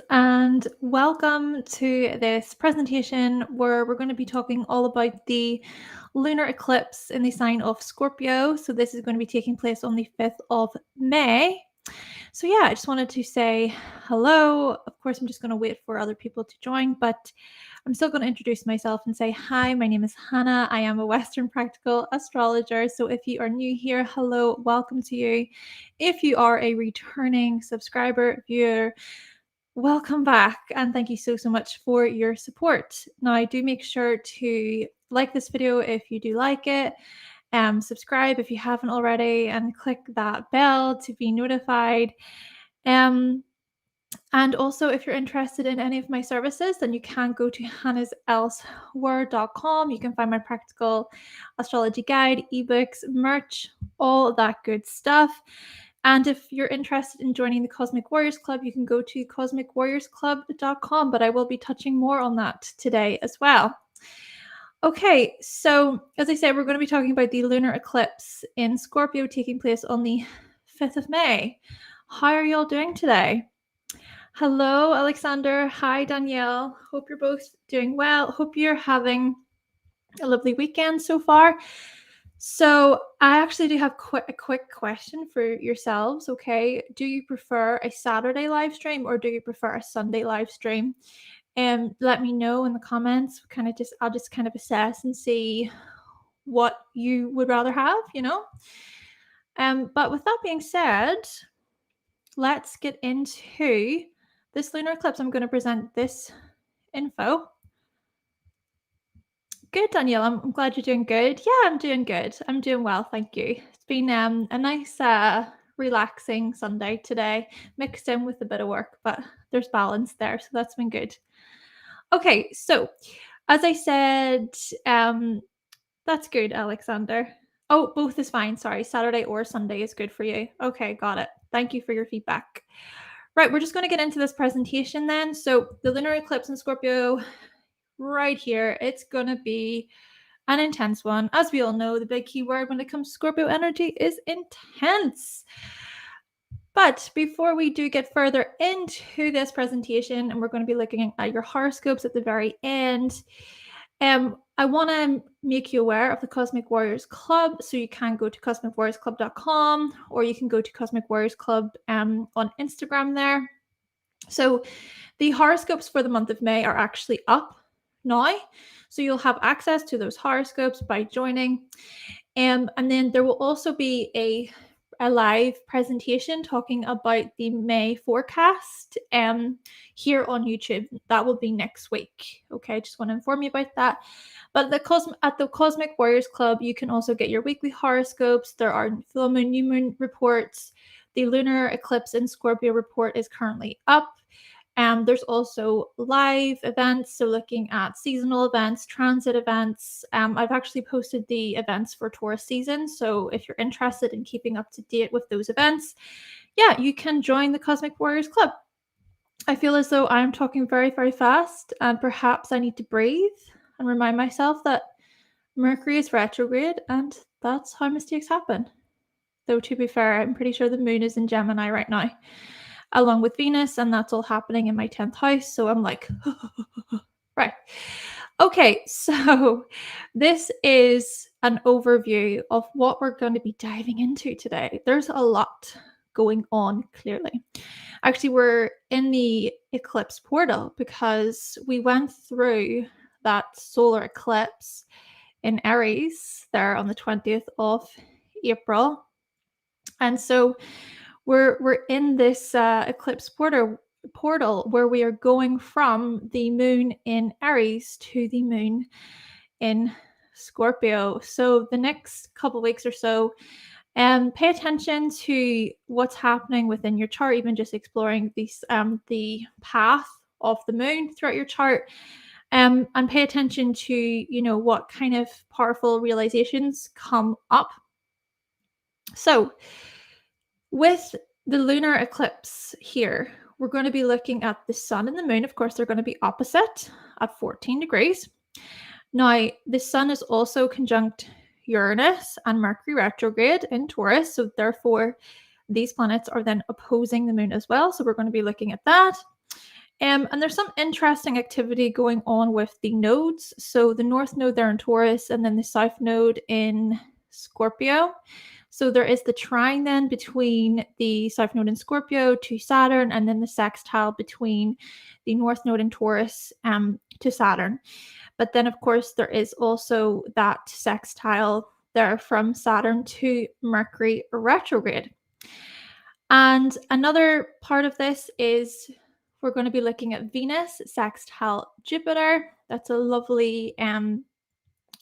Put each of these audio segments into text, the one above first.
And welcome to this presentation where we're going to be talking all about the lunar eclipse in the sign of Scorpio. So this is going to be taking place on the 5th of May. So yeah, I just wanted to say hello. Of course, I'm just going to wait for other people to join, but I'm still going to introduce myself and say, hi, my name is Hannah. I am a Western Practical Astrologer. So if you are new here, hello, welcome to you. If you are a returning subscriber, viewer, welcome back, and thank you so much for your support. Now, do make sure to like this video if you do like it, subscribe if you haven't already, and click that bell to be notified. And also, if you're interested in any of my services, then you can go to hannahselsewhere.com. You can find my practical astrology guide, ebooks, merch, all that good stuff. And if you're interested in joining the Cosmic Warriors Club, you can go to cosmicwarriorsclub.com, but I will be touching more on that today as well. Okay, so as I said, we're going to be talking about the lunar eclipse in Scorpio taking place on the 5th of May. How are you all doing today? Hello, Alexander. Hi, Danielle. Hope you're both doing well. Hope you're having a lovely weekend so far. So I actually do have a quick question for yourselves, okay? Do you prefer a Saturday live stream or do you prefer a Sunday live stream? And let me know in the comments. I'll just kind of assess and see what you would rather have, you know? But with that being said, let's get into this lunar eclipse. I'm going to present this info. Good, Danielle. I'm glad you're doing good. Yeah, I'm doing good. I'm doing well, thank you. It's been a nice, relaxing Sunday today, mixed in with a bit of work, but there's balance there, so that's been good. Okay, so as I said, that's good, Alexander. Oh, both is fine. Sorry, Saturday or Sunday is good for you. Okay, got it. Thank you for your feedback. Right, we're just going to get into this presentation then. So the lunar eclipse in Scorpio right here, it's going to be an intense one. As we all know, the big key word when it comes to Scorpio energy is intense. But before we do get further into this presentation, and we're going to be looking at your horoscopes at the very end, I want to make you aware of the Cosmic Warriors Club. So you can go to cosmicwarriorsclub.com or you can go to Cosmic Warriors Club on Instagram there. So the horoscopes for the month of May are actually up now. So you'll have access to those horoscopes by joining. And then there will also be a live presentation talking about the May forecast here on YouTube. That will be next week. Okay, just want to inform you about that. But at the Cosmic Warriors Club, you can also get your weekly horoscopes. There are full moon, new moon reports. The lunar eclipse in Scorpio report is currently up. There's also live events, so looking at seasonal events, transit events. I've actually posted the events for Taurus season, so if you're interested in keeping up to date with those events, yeah, you can join the Cosmic Warriors Club. I feel as though I'm talking very, very fast, and perhaps I need to breathe and remind myself that Mercury is retrograde, and that's how mistakes happen. Though, to be fair, I'm pretty sure the moon is in Gemini right now, along with Venus, and that's all happening in my 10th house. So I'm like, right. Okay, so this is an overview of what we're going to be diving into today. There's a lot going on, clearly. Actually, we're in the eclipse portal because we went through that solar eclipse in Aries there on the 20th of April. And so we're in this eclipse portal where we are going from the moon in Aries to the moon in Scorpio. So the next couple of weeks or so, pay attention to what's happening within your chart, even just exploring these the path of the moon throughout your chart. And pay attention to, you know, what kind of powerful realizations come up. So with the lunar eclipse here, we're going to be looking at the sun and the moon. Of course, they're going to be opposite at 14 degrees. Now, the sun is also conjunct Uranus and Mercury retrograde in Taurus. So therefore, these planets are then opposing the moon as well. So we're going to be looking at that. And there's some interesting activity going on with the nodes. So the north node there in Taurus, and then the south node in Scorpio. So there is the trine then between the south node in Scorpio to Saturn, and then the sextile between the north node in Taurus to Saturn. But then, of course, there is also that sextile there from Saturn to Mercury retrograde. And another part of this is we're going to be looking at Venus sextile Jupiter. That's a lovely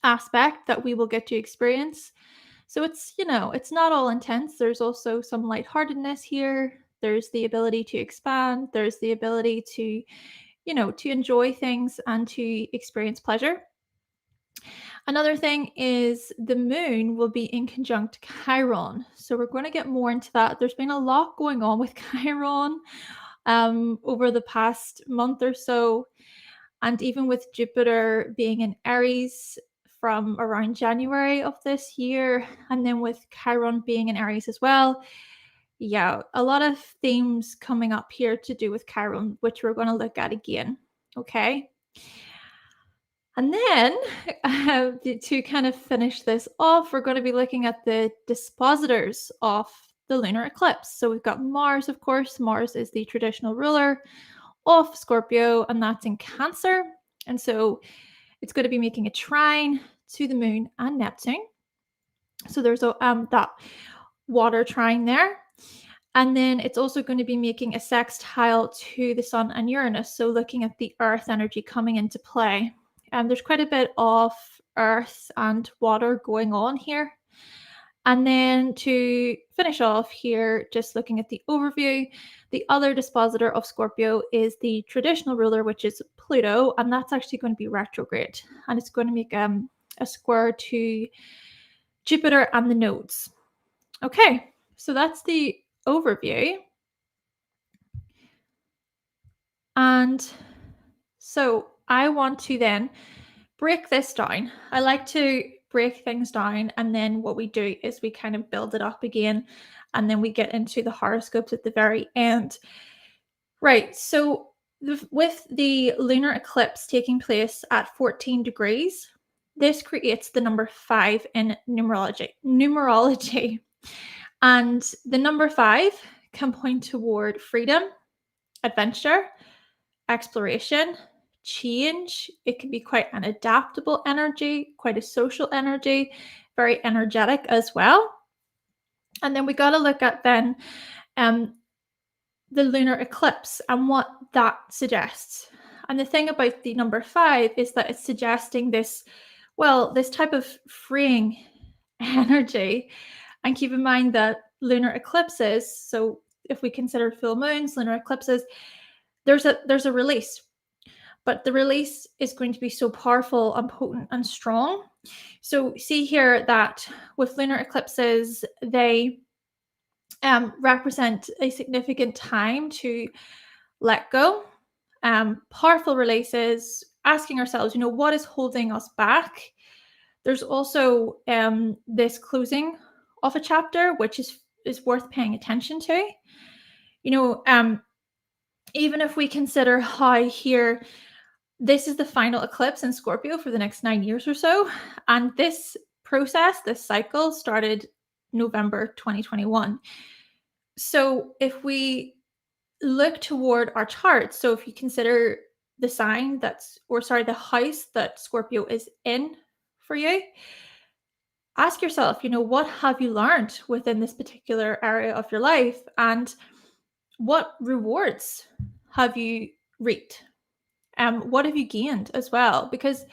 aspect that we will get to experience. So it's, it's not all intense. There's also some lightheartedness here. There's the ability to expand. There's the ability to, to enjoy things and to experience pleasure. Another thing is the moon will be in conjunct Chiron. So we're going to get more into that. There's been a lot going on with Chiron over the past month or so. And even with Jupiter being in Aries from around January of this year, and then with Chiron being in Aries as well. Yeah, a lot of themes coming up here to do with Chiron, which we're going to look at again. Okay. And then to kind of finish this off, we're going to be looking at the dispositors of the lunar eclipse. So we've got Mars, of course. Mars is the traditional ruler of Scorpio, and that's in Cancer. And so it's going to be making a trine to the moon and Neptune. So there's that water trine there. And then it's also going to be making a sextile to the sun and Uranus. So looking at the earth energy coming into play. There's quite a bit of earth and water going on here. And then to finish off here, just looking at the overview, the other dispositor of Scorpio is the traditional ruler, which is Pluto, and that's actually going to be retrograde. And it's going to make a square to Jupiter and the nodes. Okay, so that's the overview. And so I want to then break this down. I like to break things down, and then what we do is we kind of build it up again, and then we get into the horoscopes at the very end. Right, so with the lunar eclipse taking place at 14 degrees, this creates the number 5 in numerology. And the number 5 can point toward freedom, adventure, exploration, change. It can be quite an adaptable energy, quite a social energy, very energetic as well. And then we got to look at then the lunar eclipse and what that suggests. And the thing about the number 5 is that it's suggesting this type of freeing energy. And keep in mind that lunar eclipses, so if we consider full moons, lunar eclipses, there's a release. But the release is going to be so powerful and potent and strong. So see here that with lunar eclipses, they represent a significant time to let go, powerful releases, asking ourselves, what is holding us back? There's also this closing of a chapter, which is worth paying attention to. Even if we consider how here, this is the final eclipse in Scorpio for the next 9 years or so. And this process, this cycle started November 2021. So if we look toward our chart, so if you consider the sign the house that Scorpio is in for you, ask yourself, what have you learned within this particular area of your life, and what rewards have you reaped? What have you gained as well? Because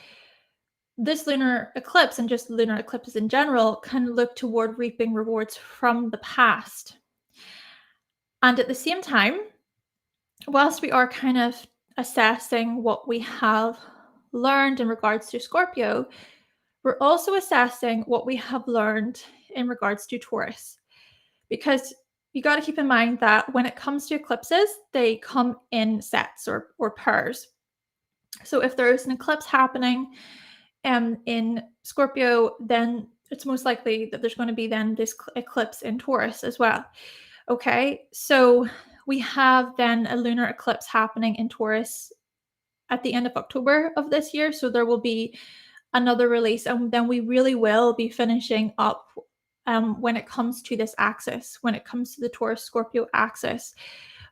this lunar eclipse and just lunar eclipses in general can look toward reaping rewards from the past. And at the same time, whilst we are kind of assessing what we have learned in regards to Scorpio, we're also assessing what we have learned in regards to Taurus. Because you got to keep in mind that when it comes to eclipses, they come in sets or pairs. So if there is an eclipse happening in Scorpio, then it's most likely that there's going to be then this eclipse in Taurus as well. Okay, so We have then a lunar eclipse happening in Taurus at the end of October of this year. So there will be another release, and then we really will be finishing up when it comes to this axis, when it comes to the Taurus Scorpio axis.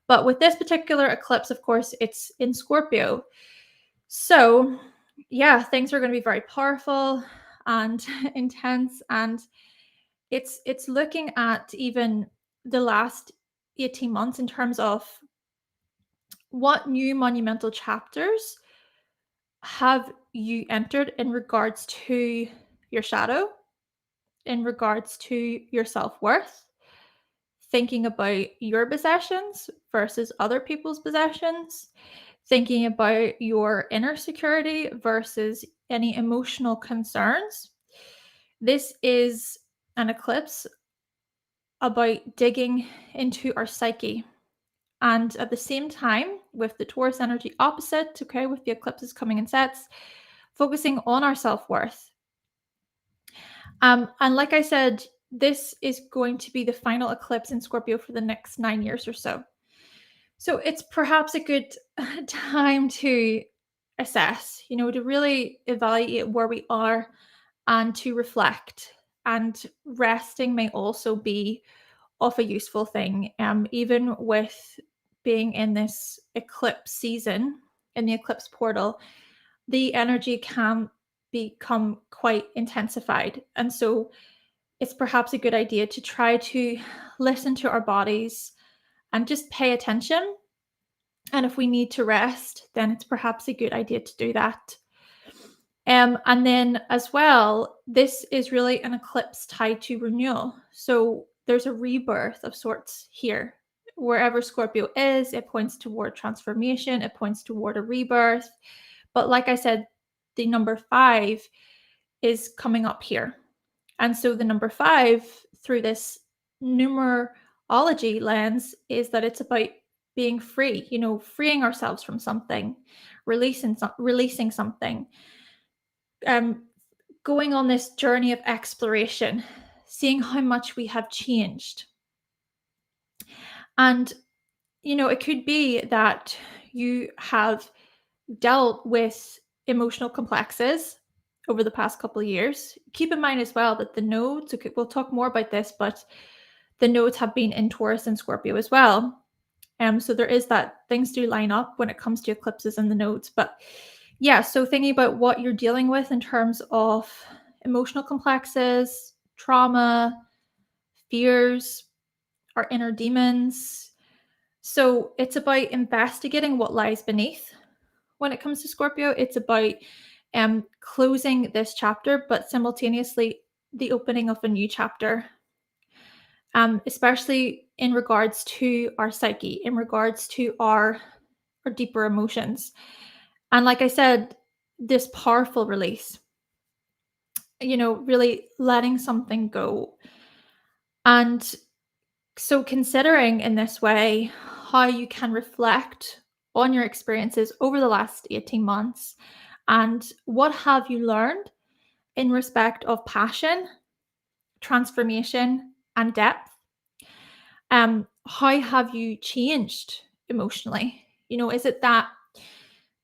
But with this particular eclipse, of course, it's in Scorpio. So yeah, things are going to be very powerful and intense, and it's looking at even the last 18 months in terms of what new monumental chapters have you entered in regards to your shadow, in regards to your self-worth, thinking about your possessions versus other people's possessions, thinking about your inner security versus any emotional concerns. This is an eclipse about digging into our psyche. And at the same time, with the Taurus energy opposite, okay, with the eclipses coming in sets, focusing on our self-worth. And like I said, this is going to be the final eclipse in Scorpio for the next 9 years or so. So it's perhaps a good time to assess, to really evaluate where we are and to reflect. And resting may also be of a useful thing, even with being in this eclipse season, in the eclipse portal, the energy can become quite intensified. And so it's perhaps a good idea to try to listen to our bodies and just pay attention. And if we need to rest, then it's perhaps a good idea to do that. And then as well, this is really an eclipse tied to renewal. So there's a rebirth of sorts here. Wherever Scorpio is, it points toward transformation, it points toward a rebirth. But like I said, the number 5 is coming up here. And so the number 5 through this numerology lens is that it's about being free, freeing ourselves from something, releasing something, going on this journey of exploration, seeing how much we have changed. And, it could be that you have dealt with emotional complexes over the past couple of years. Keep in mind as well that the nodes, okay, we'll talk more about this, but the nodes have been in Taurus and Scorpio as well. So there is that things do line up when it comes to eclipses and the nodes. But yeah, so thinking about what you're dealing with in terms of emotional complexes, trauma, fears, our inner demons. So it's about investigating what lies beneath. When it comes to Scorpio, it's about closing this chapter, but simultaneously the opening of a new chapter, especially in regards to our psyche, in regards to our deeper emotions. And like I said, this powerful release, really letting something go. And so considering in this way how you can reflect on your experiences over the last 18 months and what have you learned in respect of passion, transformation, and depth. How have you changed emotionally? Is it that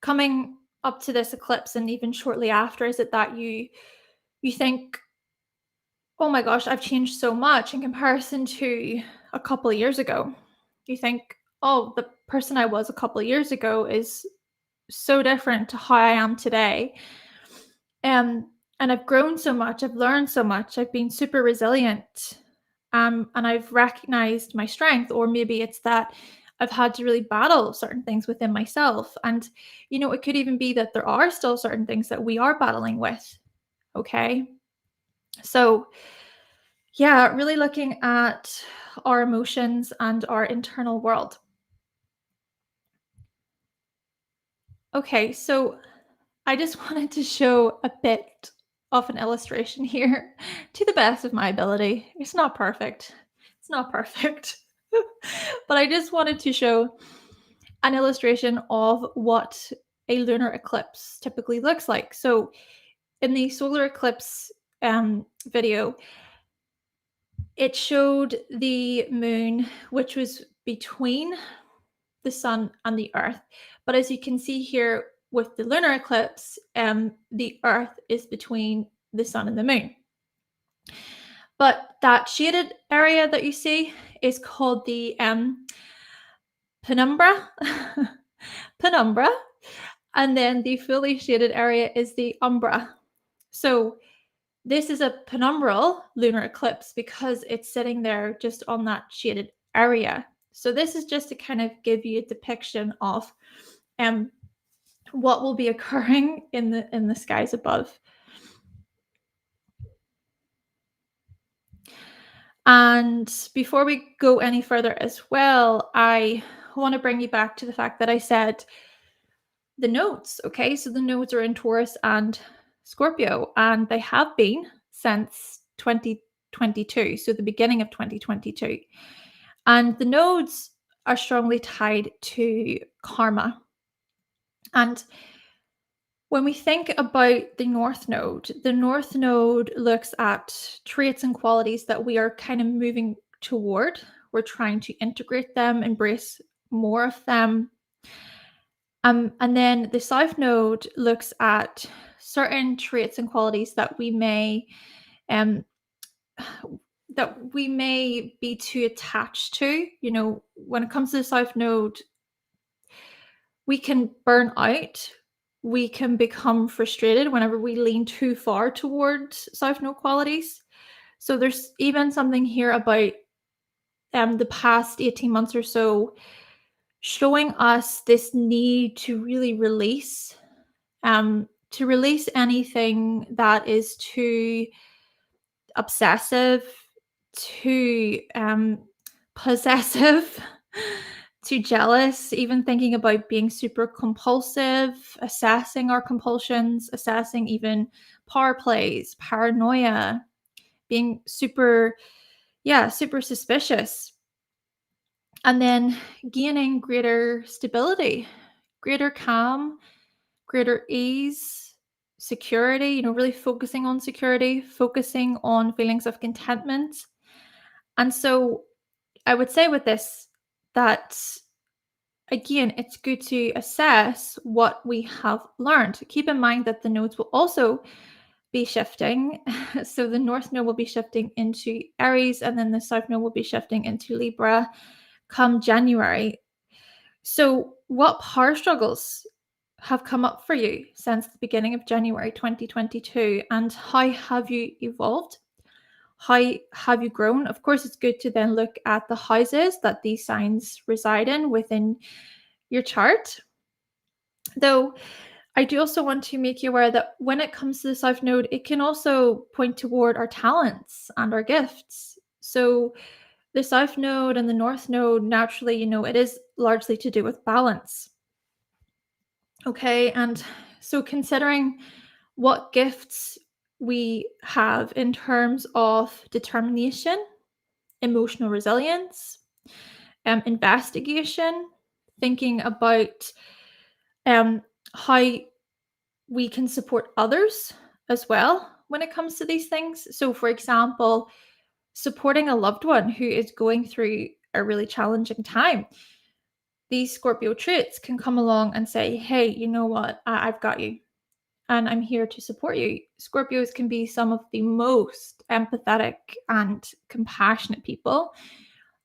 coming up to this eclipse and even shortly after, is it that you think, oh my gosh, I've changed so much in comparison to a couple of years ago? You think, oh, the person I was a couple of years ago is so different to how I am today. And I've grown so much, I've learned so much, I've been super resilient. And I've recognized my strength, or maybe it's that I've had to really battle certain things within myself. And, it could even be that there are still certain things that we are battling with. Okay. So, yeah, really looking at our emotions and our internal world. Okay, so I just wanted to show a bit of an illustration here to the best of my ability. It's not perfect. It's not perfect. But I just wanted to show an illustration of what a lunar eclipse typically looks like. So in the solar eclipse video, it showed the moon, which was between the sun and the earth. But as you can see here with the lunar eclipse, the earth is between the sun and the moon. But that shaded area that you see is called the penumbra. Penumbra. And then the fully shaded area is the umbra. So this is a penumbral lunar eclipse because it's sitting there just on that shaded area. So this is just to kind of give you a depiction of what will be occurring in the skies above. And before we go any further as well, I want to bring you back to the fact that I said the nodes. Okay, so the nodes are in Taurus and Scorpio, and they have been since 2022, so the beginning of 2022. And the nodes are strongly tied to karma. And when we think about the North Node looks at traits and qualities that we are kind of moving toward. We're trying to integrate them, embrace more of them. And then the South Node looks at certain traits and qualities that we may be too attached to. You know, when it comes to the South Node, we can burn out. We can become frustrated whenever we lean too far towards South Node qualities. So there's even something here about the past 18 months or so showing us this need to really release anything that is too obsessive, too possessive, too jealous, even thinking about being super compulsive, assessing our compulsions, assessing even power plays, paranoia, being super suspicious. And then gaining greater stability, greater calm, greater ease, security, you know, really focusing on security, focusing on feelings of contentment. And so I would say with this that, again, it's good to assess what we have learned. Keep in mind that the nodes will also be shifting. So the North Node will be shifting into Aries, and then the South Node will be shifting into Libra come January. So what power struggles have come up for you since the beginning of January 2022, and how have you evolved? How have you grown? Of course, it's good to then look at the houses that these signs reside in within your chart. Though I do also want to make you aware that when it comes to the South Node, it can also point toward our talents and our gifts. So the South Node and the North Node, naturally, you know, it is largely to do with balance. Okay, and so considering what gifts we have in terms of determination, emotional resilience, investigation, thinking about how we can support others as well when it comes to these things. So, for example, supporting a loved one who is going through a really challenging time. These Scorpio traits can come along and say, hey, you know what? I've got you and I'm here to support you. Scorpios can be some of the most empathetic and compassionate people.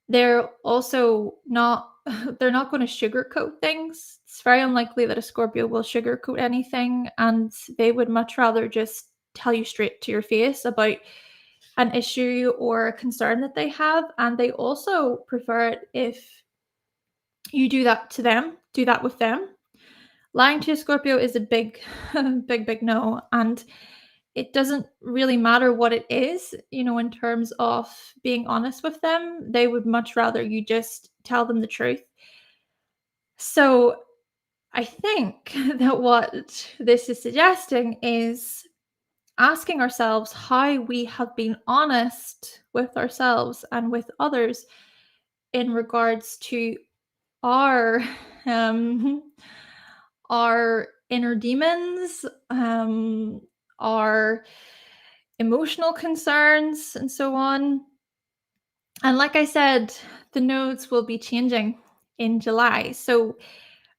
They're also not they're not going to sugarcoat things. It's very unlikely that a Scorpio will sugarcoat anything, and they would much rather just tell you straight to your face about an issue or a concern that they have. And they also prefer it if you do that to them, do that with them. Lying to a Scorpio is a big, big no. And it doesn't really matter what it is, you know, in terms of being honest with them. They would much rather you just tell them the truth. So I think that what this is suggesting is asking ourselves how we have been honest with ourselves and with others in regards to our our inner demons, our emotional concerns, and so on. And like I said, the nodes will be changing in July. So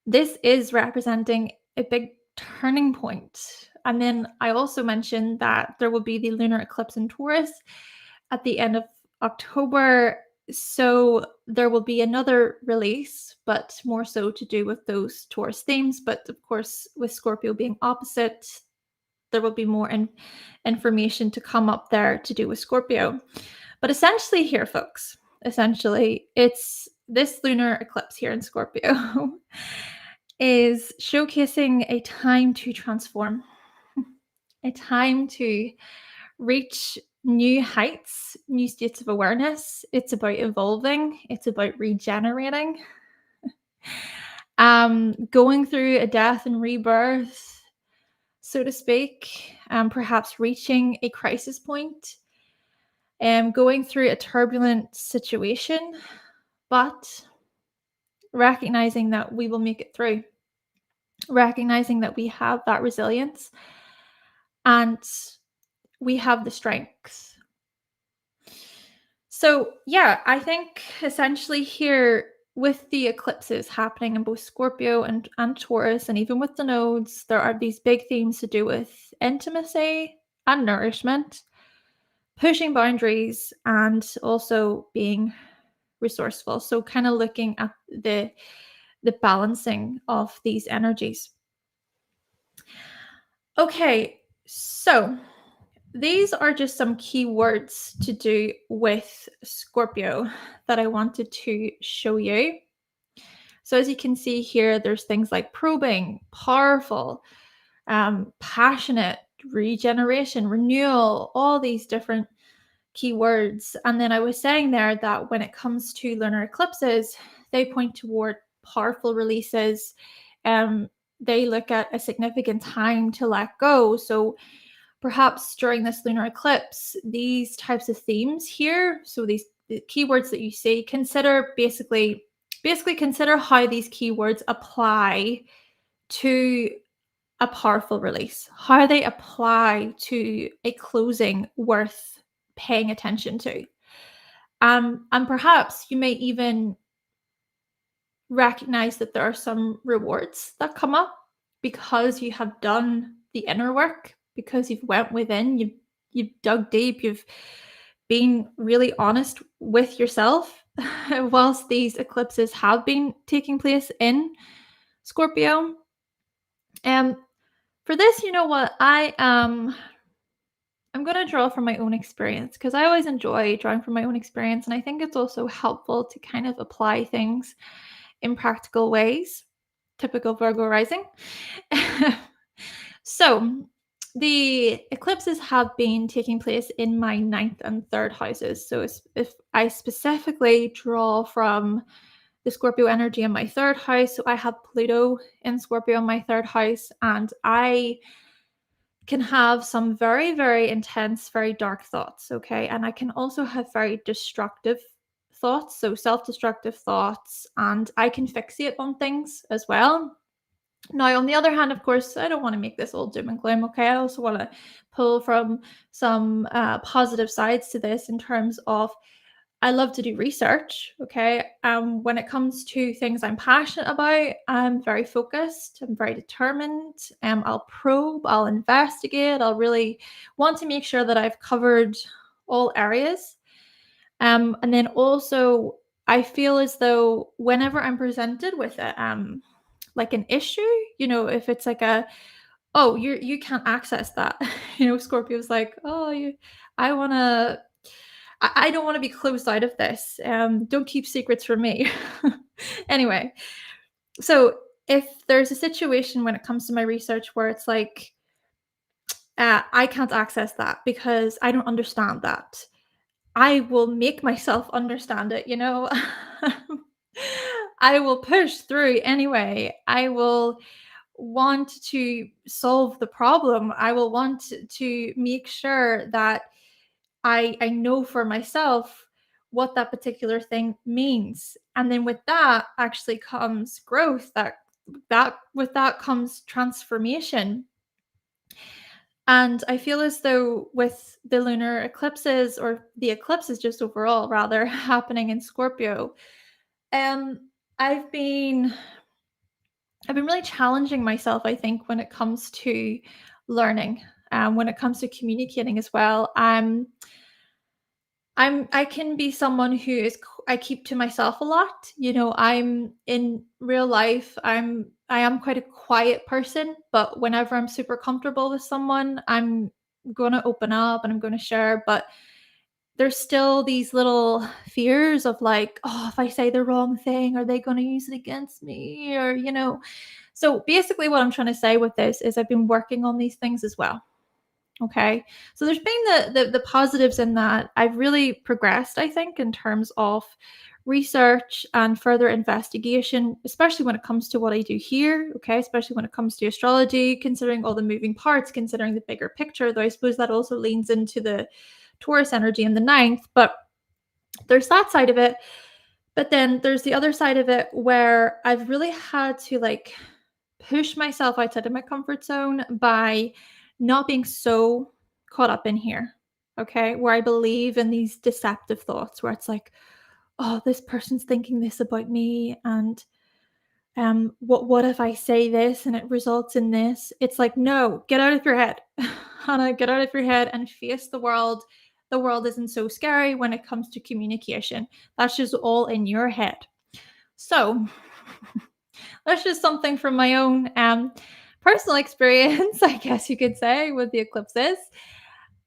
this is representing a big turning point. And then I also mentioned that there will be the lunar eclipse in Taurus at the end of October. So there will be another release, but more so to do with those Taurus themes. But of course, with Scorpio being opposite, there will be more information to come up there to do with Scorpio. But essentially, here, folks, essentially, it's this lunar eclipse here in Scorpio is showcasing a time to transform, a time to reach new heights, new states of awareness. It's about evolving, it's about regenerating, going through a death and rebirth, so to speak, perhaps reaching a crisis point, going through a turbulent situation, but recognizing that we will make it through, recognizing that we have that resilience and we have the strength. So, yeah, I think essentially here with the eclipses happening in both Scorpio and Taurus, and even with the nodes, there are these big themes to do with intimacy and nourishment, pushing boundaries, and also being resourceful. So, kind of looking at the balancing of these energies. Okay, so these are just some key words to do with Scorpio that I wanted to show you. So as you can see here, there's things like probing, powerful, passionate, regeneration, renewal, all these different keywords. And then I was saying there that when it comes to lunar eclipses, they point toward powerful releases. They look at a significant time to let go. So perhaps during this lunar eclipse, these types of themes here, so these keywords that you see, basically consider how these keywords apply to a powerful release, how they apply to a closing worth paying attention to. And perhaps you may even recognize that there are some rewards that come up because you have done the inner work, because you've went within, you've dug deep, you've been really honest with yourself whilst these eclipses have been taking place in Scorpio. And for this, you know what, I'm going to draw from my own experience because I always enjoy drawing from my own experience, and I think it's also helpful to kind of apply things in practical ways. Typical Virgo rising. So the eclipses have been taking place in my 9th and 3rd houses. So if I specifically draw from the Scorpio energy in my 3rd house, so I have Pluto in Scorpio in my 3rd house, and I can have some very, very intense, very dark thoughts. Okay. And I can also have very destructive thoughts, so self-destructive thoughts, and I can fixate on things as well. Now, on the other hand, of course, I don't want to make this all doom and gloom. Okay, I also want to pull from some positive sides to this in terms of I love to do research. Okay, when it comes to things I'm passionate about, I'm very focused. I'm very determined. I'll probe. I'll investigate. I'll really want to make sure that I've covered all areas. And then also, I feel as though whenever I'm presented with it, like an issue, if it's like oh, you can't access that. Scorpio's like, oh, I don't want to be closed out of this. Don't keep secrets from me. Anyway, so if there's a situation when it comes to my research where it's like, I can't access that because I don't understand that, I will make myself understand it, I will push through anyway. I will want to solve the problem. I will want to make sure that I know for myself what that particular thing means. And then with that actually comes growth. That with that comes transformation. And I feel as though with the lunar eclipses, or the eclipses just overall rather, happening in Scorpio, I've been really challenging myself, I think, when it comes to learning, when it comes to communicating as well. I can be someone who I keep to myself a lot. I'm in real life, I am quite a quiet person, but whenever I'm super comfortable with someone, I'm going to open up and I'm going to share, but there's still these little fears of like, oh, if I say the wrong thing, are they going to use it against me? So basically what I'm trying to say with this is I've been working on these things as well. Okay. So there's been the positives in that I've really progressed, I think, in terms of research and further investigation, especially when it comes to what I do here. Okay. Especially when it comes to astrology, considering all the moving parts, considering the bigger picture, though I suppose that also leans into the Taurus energy in the ninth. But there's that side of it. But then there's the other side of it where I've really had to like push myself outside of my comfort zone by not being so caught up in here. Okay. Where I believe in these deceptive thoughts where it's like, oh, this person's thinking this about me. And what if I say this and it results in this? It's like, no, get out of your head. Hannah, get out of your head and face the world. The world isn't so scary when it comes to communication. That's just all in your head. So that's just something from my own personal experience, I guess you could say, with the eclipses.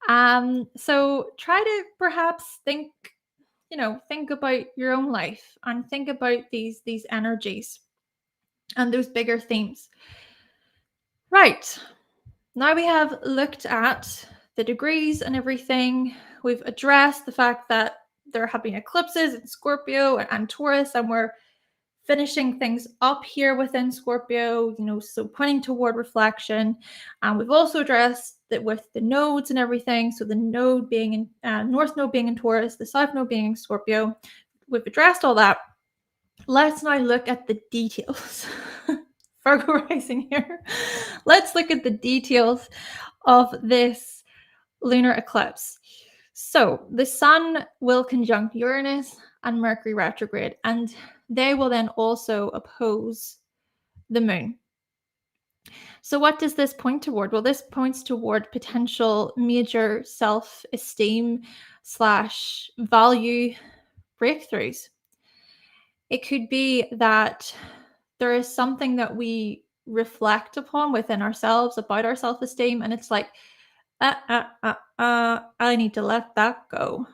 So try to perhaps think about your own life and think about these energies and those bigger themes. Right. Now we have looked at the degrees and everything. We've addressed the fact that there have been eclipses in Scorpio and Taurus, and we're finishing things up here within Scorpio, so pointing toward reflection. And we've also addressed that with the nodes and everything. So the node being in North node being in Taurus, the South node being in Scorpio. We've addressed all that. Let's now look at the details. Virgo rising here. Let's look at the details of this lunar eclipse. So the sun will conjunct Uranus and Mercury retrograde, and they will then also oppose the moon. So what does this point toward? Well, this points toward potential major self-esteem / value breakthroughs. It could be that there is something that we reflect upon within ourselves about our self-esteem, and it's like, I need to let that go.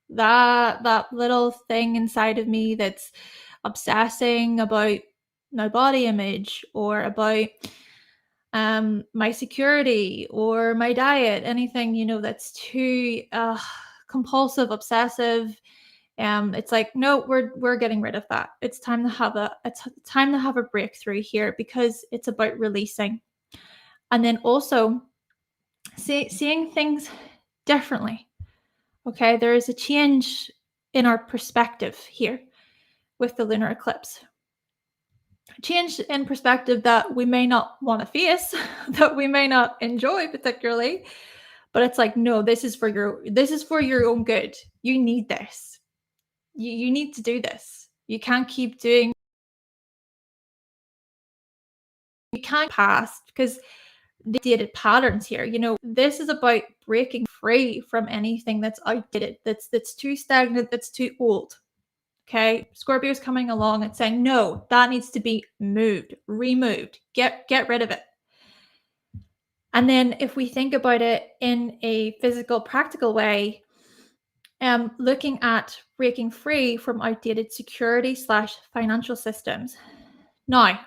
That little thing inside of me that's obsessing about my body image or about my security or my diet, anything that's too compulsive, obsessive. It's like, no, we're getting rid of that. It's time to have a breakthrough here because it's about releasing, and then also seeing things differently. Okay, there is a change in our perspective here with the lunar eclipse. Change in perspective that we may not want to face, that we may not enjoy particularly, but it's like, no, this is for your own good. You need this. You need to do this. You can't keep doing. You can't past because the outdated patterns here. This is about breaking free from anything that's outdated, that's too stagnant, that's too old. Okay, Scorpio's coming along and saying, no, that needs to be moved, removed, get rid of it. And then if we think about it in a physical, practical way, looking at breaking free from outdated security / financial systems. Now,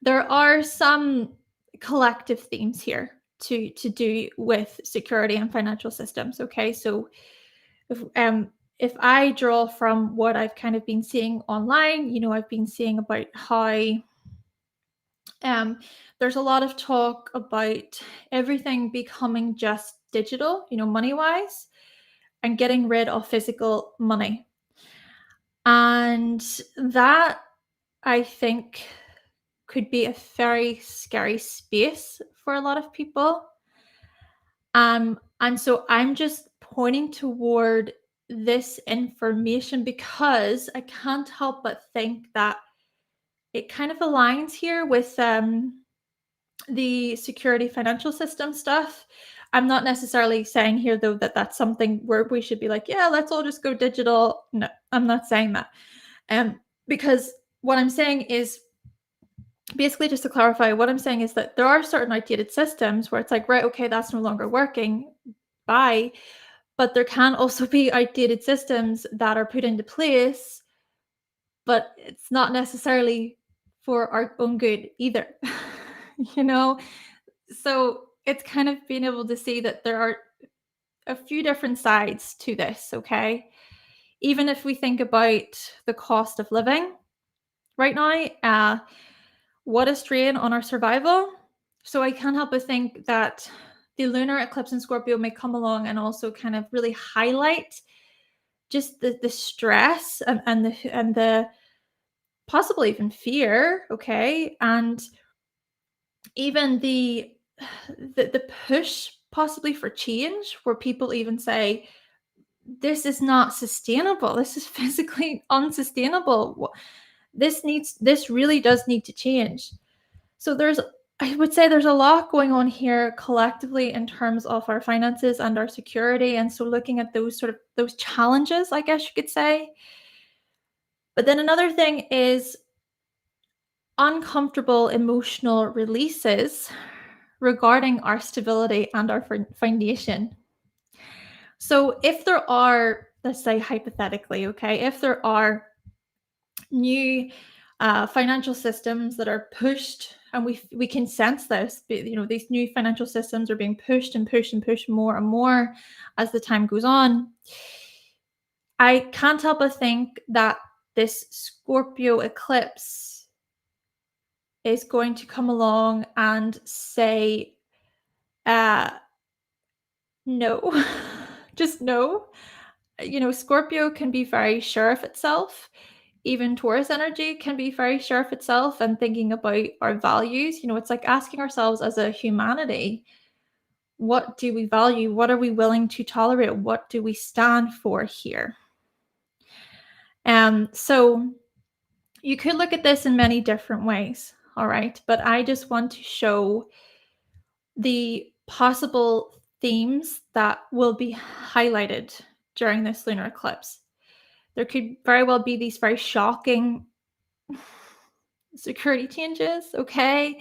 there are some collective themes here to do with security and financial systems. Okay, so if I draw from what I've kind of been seeing online, I've been seeing about how there's a lot of talk about everything becoming just digital, money wise, and getting rid of physical money. And that, I think, could be a very scary space for a lot of people. And so I'm just pointing toward this information because I can't help but think that it kind of aligns here with the security financial system stuff. I'm not necessarily saying here, though, that that's something where we should be like, yeah, let's all just go digital. No, I'm not saying that. Because what I'm saying is, basically, just to clarify, what I'm saying is that there are certain outdated systems where it's like, right, okay, that's no longer working. Bye. But there can also be outdated systems that are put into place, but it's not necessarily for our own good either. you know? So it's kind of being able to see that there are a few different sides to this, okay? Even if we think about the cost of living right now, what a strain on our survival. So I can't help but think that the lunar eclipse in Scorpio may come along and also kind of really highlight just the stress and the possibly even fear, okay, and even the push possibly for change, where people even say this is not sustainable, this is physically unsustainable, this really does need to change. So I would say there's a lot going on here collectively in terms of our finances and our security, and so looking at those challenges, I guess you could say. But then another thing is uncomfortable emotional releases regarding our stability and our foundation. So if there are, let's say hypothetically, okay, if there are new financial systems that are pushed, and we can sense this, these new financial systems are being pushed and pushed and pushed more and more as the time goes on, I can't help but think that this Scorpio eclipse is going to come along and say, uh, no, just no. Scorpio can be very sure of itself. Even Taurus energy can be very sure of itself and thinking about our values. It's like asking ourselves as a humanity, what do we value? What are we willing to tolerate? What do we stand for here? So you could look at this in many different ways, all right? But I just want to show the possible themes that will be highlighted during this lunar eclipse. There could very well be these very shocking security changes, okay?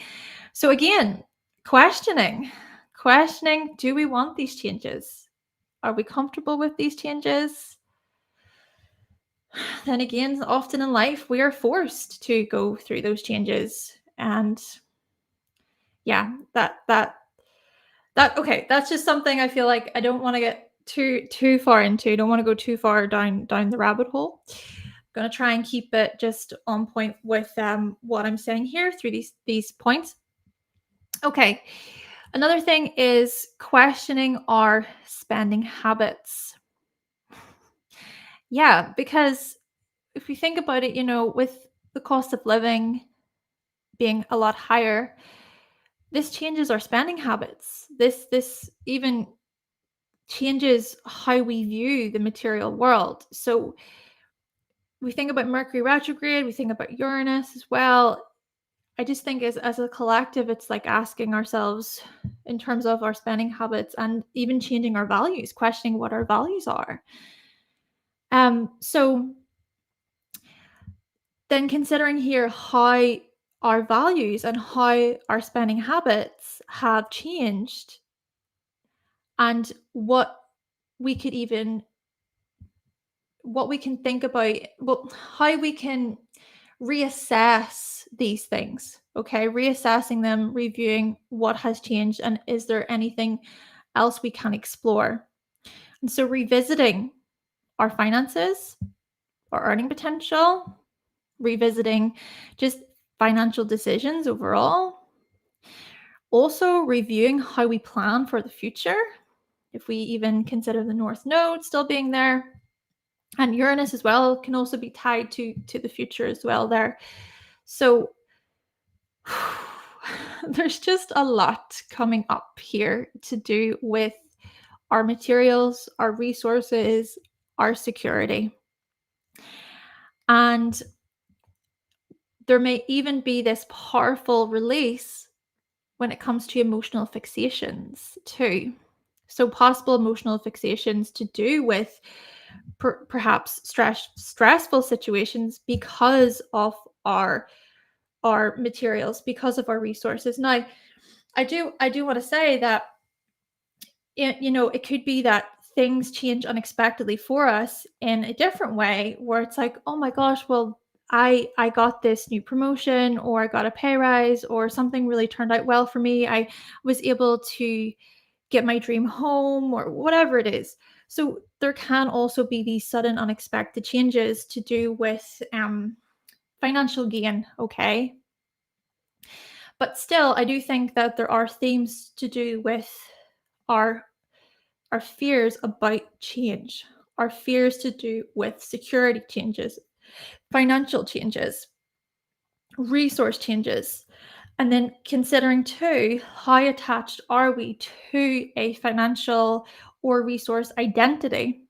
So again, questioning, do we want these changes? Are we comfortable with these changes? Then again, often in life, we are forced to go through those changes. And yeah, okay, that's just something I feel like I don't want to get too far into. I don't want to go too far down the rabbit hole. I'm going to try and keep it just on point with what I'm saying here through these points. Okay. Another thing is questioning our spending habits. Yeah, because if we think about it, with the cost of living being a lot higher, this changes our spending habits. This even changes how we view the material world. So we think about Mercury retrograde, we think about Uranus as well. I just think as a collective, it's like asking ourselves in terms of our spending habits and even changing our values, questioning what our values are. So then considering here how our values and how our spending habits have changed, and we could even what we can think about, well, how we can reassess these things, okay? Reassessing them, reviewing what has changed, and is there anything else we can explore? And so revisiting our finances, our earning potential, revisiting just financial decisions overall. Also reviewing how we plan for the future, if we even consider the North Node still being there. And Uranus as well can also be tied to the future as well there. So there's just a lot coming up here to do with our materials, our resources, our security. And there may even be this powerful release when it comes to emotional fixations too. So possible emotional fixations to do with perhaps stressful situations because of our materials, because of our resources. Now, I do want to say that it could be that things change unexpectedly for us in a different way, where it's like, oh my gosh, well, I got this new promotion, or I got a pay rise, or something really turned out well for me. I was able to get my dream home, or whatever it is. So there can also be these sudden unexpected changes to do with financial gain, okay? But still, I do think that there are themes to do with our our fears about change, our fears to do with security changes, financial changes, resource changes, and then considering too, how attached are we to a financial or resource identity?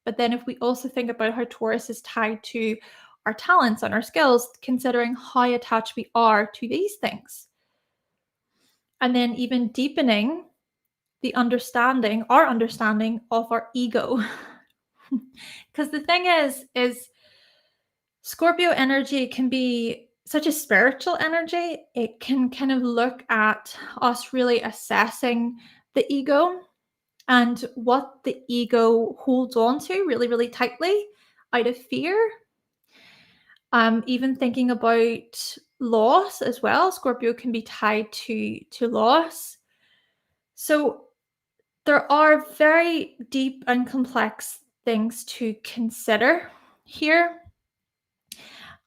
But then if we also think about how Taurus is tied to our talents and our skills, considering how attached we are to these things. And then even deepening our understanding of our ego. Because the thing is Scorpio energy can be such a spiritual energy. It can kind of look at us really assessing the ego and what the ego holds on to really, really tightly out of fear. Even thinking about loss as well. Scorpio can be tied to loss. So there are very deep and complex things to consider here.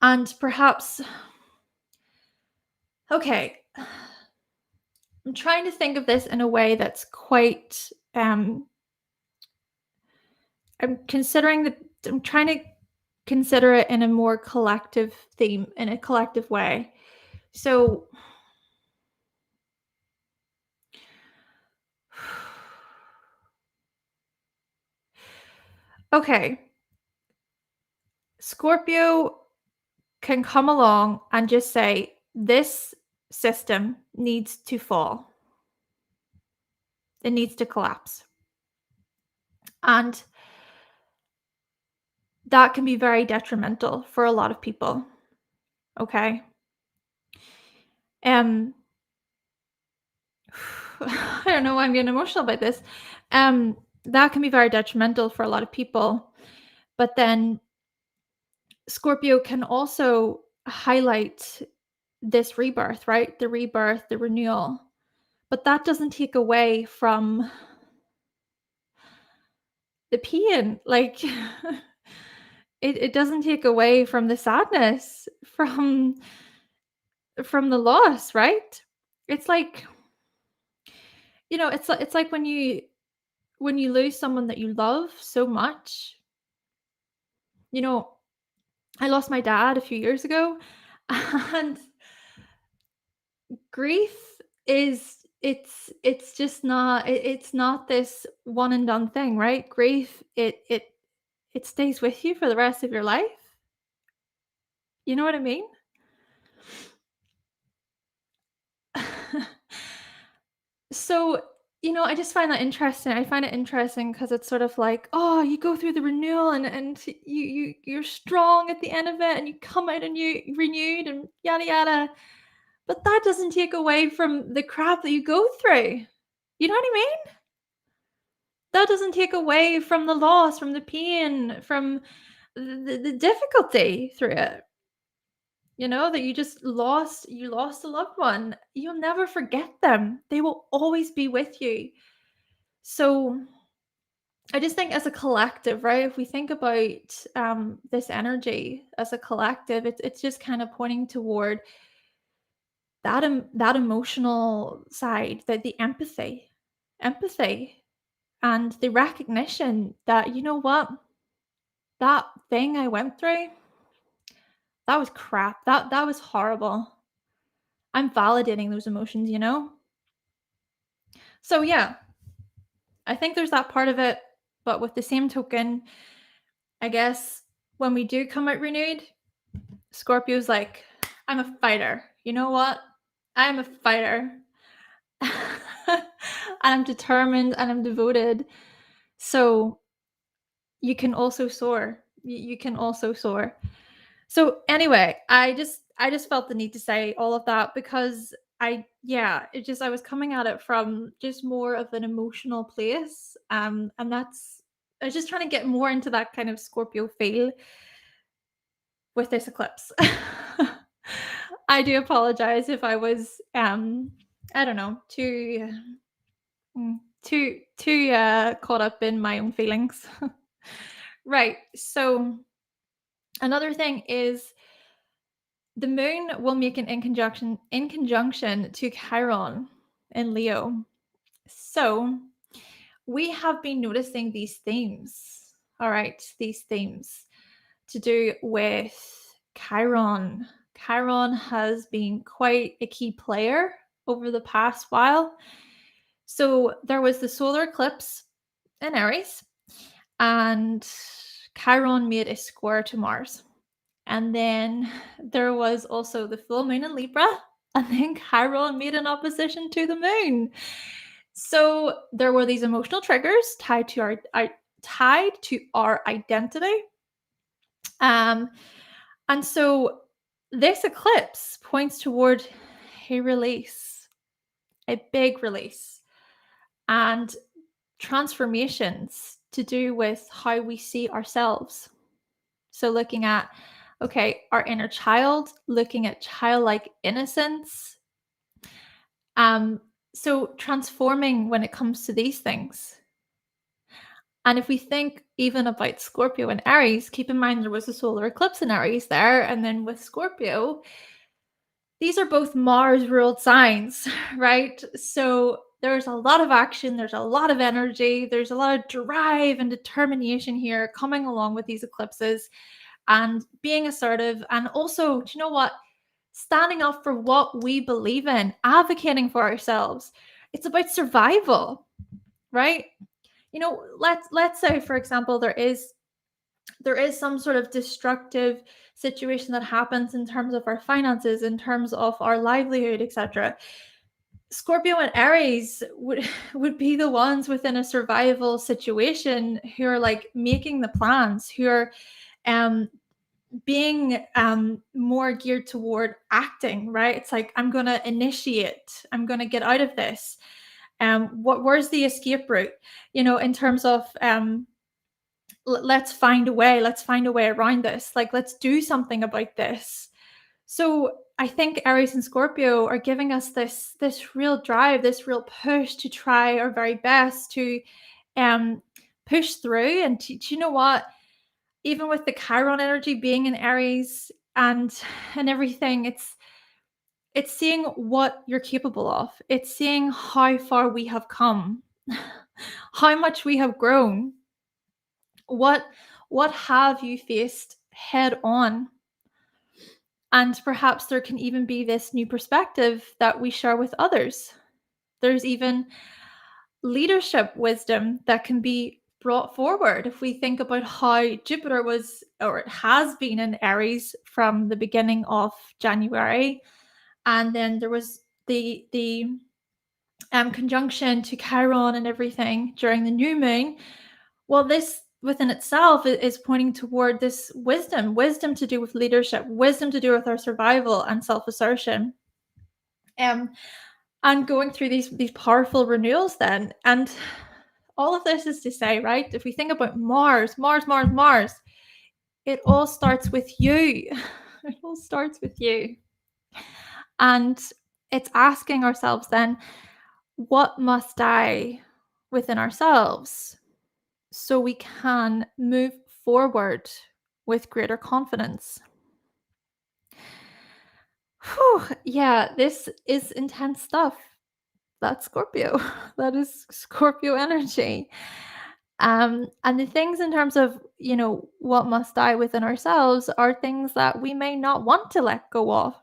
And perhaps, okay, I'm trying to think of this in a way that's quite, I'm considering that I'm trying to consider it in a more collective theme, in a collective way. So, okay, Scorpio can come along and just say, this system needs to fall, it needs to collapse. And that can be very detrimental for a lot of people. Okay. Um, I don't know why I'm getting emotional about this. That can be very detrimental for a lot of people. But then Scorpio can also highlight this rebirth, right? The rebirth, the renewal. But that doesn't take away from the pain. Like it doesn't take away from the sadness, from the loss, right? It's like, it's like when you lose someone that you love so much. You know, I lost my dad a few years ago, and grief is it's just not it's not this one and done thing, right? Grief, it stays with you for the rest of your life. You know what I mean? So, I just find that interesting. I find it interesting because it's sort of like, oh, you go through the renewal, and you're strong at the end of it, and you come out and you renewed and yada yada. But that doesn't take away from the crap that you go through. You know what I mean? That doesn't take away from the loss, from the pain, from the difficulty through it. That you lost a loved one. You'll never forget them. They will always be with you. So I just think as a collective, right? If we think about this energy as a collective, it's just kind of pointing toward that emotional side, that the empathy, and the recognition that, you know what, that thing I went through, that was crap. That was horrible. I'm validating those emotions. So yeah, I think there's that part of it, but with the same token, I guess when we do come out renewed, Scorpio's like, I'm a fighter. You know what? I'm a fighter. And I'm determined and I'm devoted. So you can also soar. You can also soar. So anyway, I just felt the need to say all of that because I was coming at it from just more of an emotional place. And that's I was just trying to get more into that kind of Scorpio feel with this eclipse. I do apologize if I was I don't know, too caught up in my own feelings. Right. So another thing is the moon will make an in conjunction to Chiron in Leo. So we have been noticing these themes. All right, these themes to do with Chiron. Chiron has been quite a key player over the past while. So there was the solar eclipse in Aries, and Chiron made a square to Mars. And then there was also the full moon in Libra, and then Chiron made an opposition to the moon. So there were these emotional triggers tied to our identity. Um, and so this eclipse points toward a release, a big release, and transformations to do with how we see ourselves. So looking at, okay, our inner child, looking at childlike innocence. So transforming when it comes to these things. And if we think even about Scorpio and Aries, keep in mind there was a solar eclipse in Aries there. And then with Scorpio, these are both Mars ruled signs, right? So there's a lot of action, there's a lot of energy, there's a lot of drive and determination here coming along with these eclipses and being assertive. And also, do you know what? Standing up for what we believe in, advocating for ourselves. It's about survival, right? Let's say, for example, there is some sort of destructive situation that happens in terms of our finances, in terms of our livelihood, etc. Scorpio and Aries would be the ones within a survival situation who are like making the plans, who are being more geared toward acting, right? It's like, I'm going to initiate, I'm going to get out of this. Where's the escape route? In terms of let's find a way around this. Like, let's do something about this. So I think Aries and Scorpio are giving us this real drive, this real push to try our very best to push through. And you know what? Even with the Chiron energy being in Aries and everything, it's seeing what you're capable of. It's seeing how far we have come, how much we have grown. What have you faced head on? And perhaps there can even be this new perspective that we share with others. There's even leadership wisdom that can be brought forward if we think about how Jupiter was, or it has been, in Aries from the beginning of January. And then there was the conjunction to Chiron and everything during the new moon. Well, this within itself is pointing toward this wisdom to do with leadership, wisdom to do with our survival and self-assertion. And going through these powerful renewals then. And all of this is to say, right, if we think about Mars, it all starts with you. It all starts with you. And it's asking ourselves then, what must die within ourselves so we can move forward with greater confidence? Whew, yeah, this is intense stuff. That's Scorpio. That is Scorpio energy. And the things in terms of, what must die within ourselves are things that we may not want to let go of.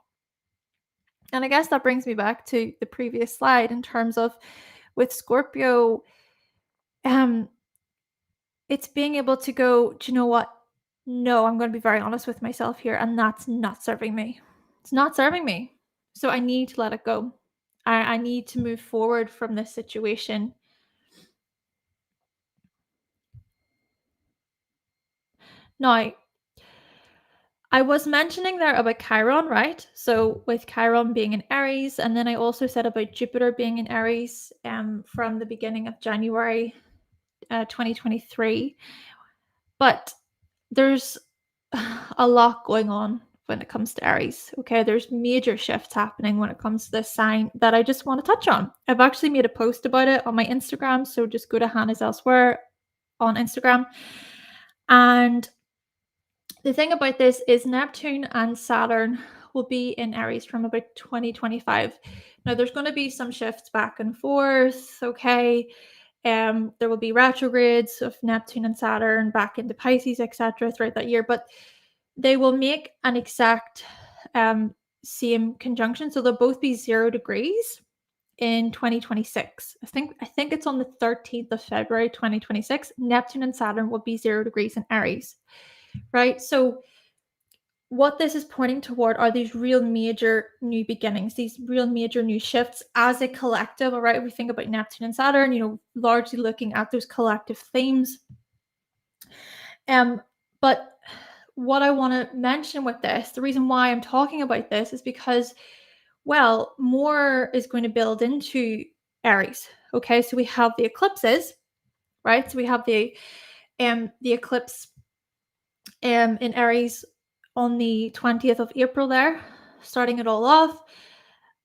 And I guess that brings me back to the previous slide in terms of with Scorpio, it's being able to go, do you know what? No, I'm going to be very honest with myself here, and that's not serving me. It's not serving me. So I need to let it go. I need to move forward from this situation. Now, I was mentioning there about Chiron, right? So with Chiron being in Aries, and then I also said about Jupiter being in Aries from the beginning of January 2023. But there's a lot going on when it comes to Aries. Okay, there's major shifts happening when it comes to this sign that I just want to touch on. I've actually made a post about it on my Instagram, so just go to Hannah's Elsewhere on Instagram. And the thing about this is Neptune and Saturn will be in Aries from about 2025. Now there's going to be some shifts back and forth, okay? There will be retrogrades of Neptune and Saturn back into Pisces, etc., throughout that year, but they will make an exact same conjunction. So they'll both be 0 degrees in 2026. I think it's on the 13th of February 2026. Neptune and Saturn will be 0 degrees in Aries, right? So what this is pointing toward are these real major new beginnings, these real major new shifts as a collective. All right, we think about Neptune and Saturn, largely looking at those collective themes. But what I want to mention with this, the reason why I'm talking about this is because, well, more is going to build into Aries. Okay, so we have the eclipses, right? So we have the eclipse in Aries on the 20th of April there, starting it all off.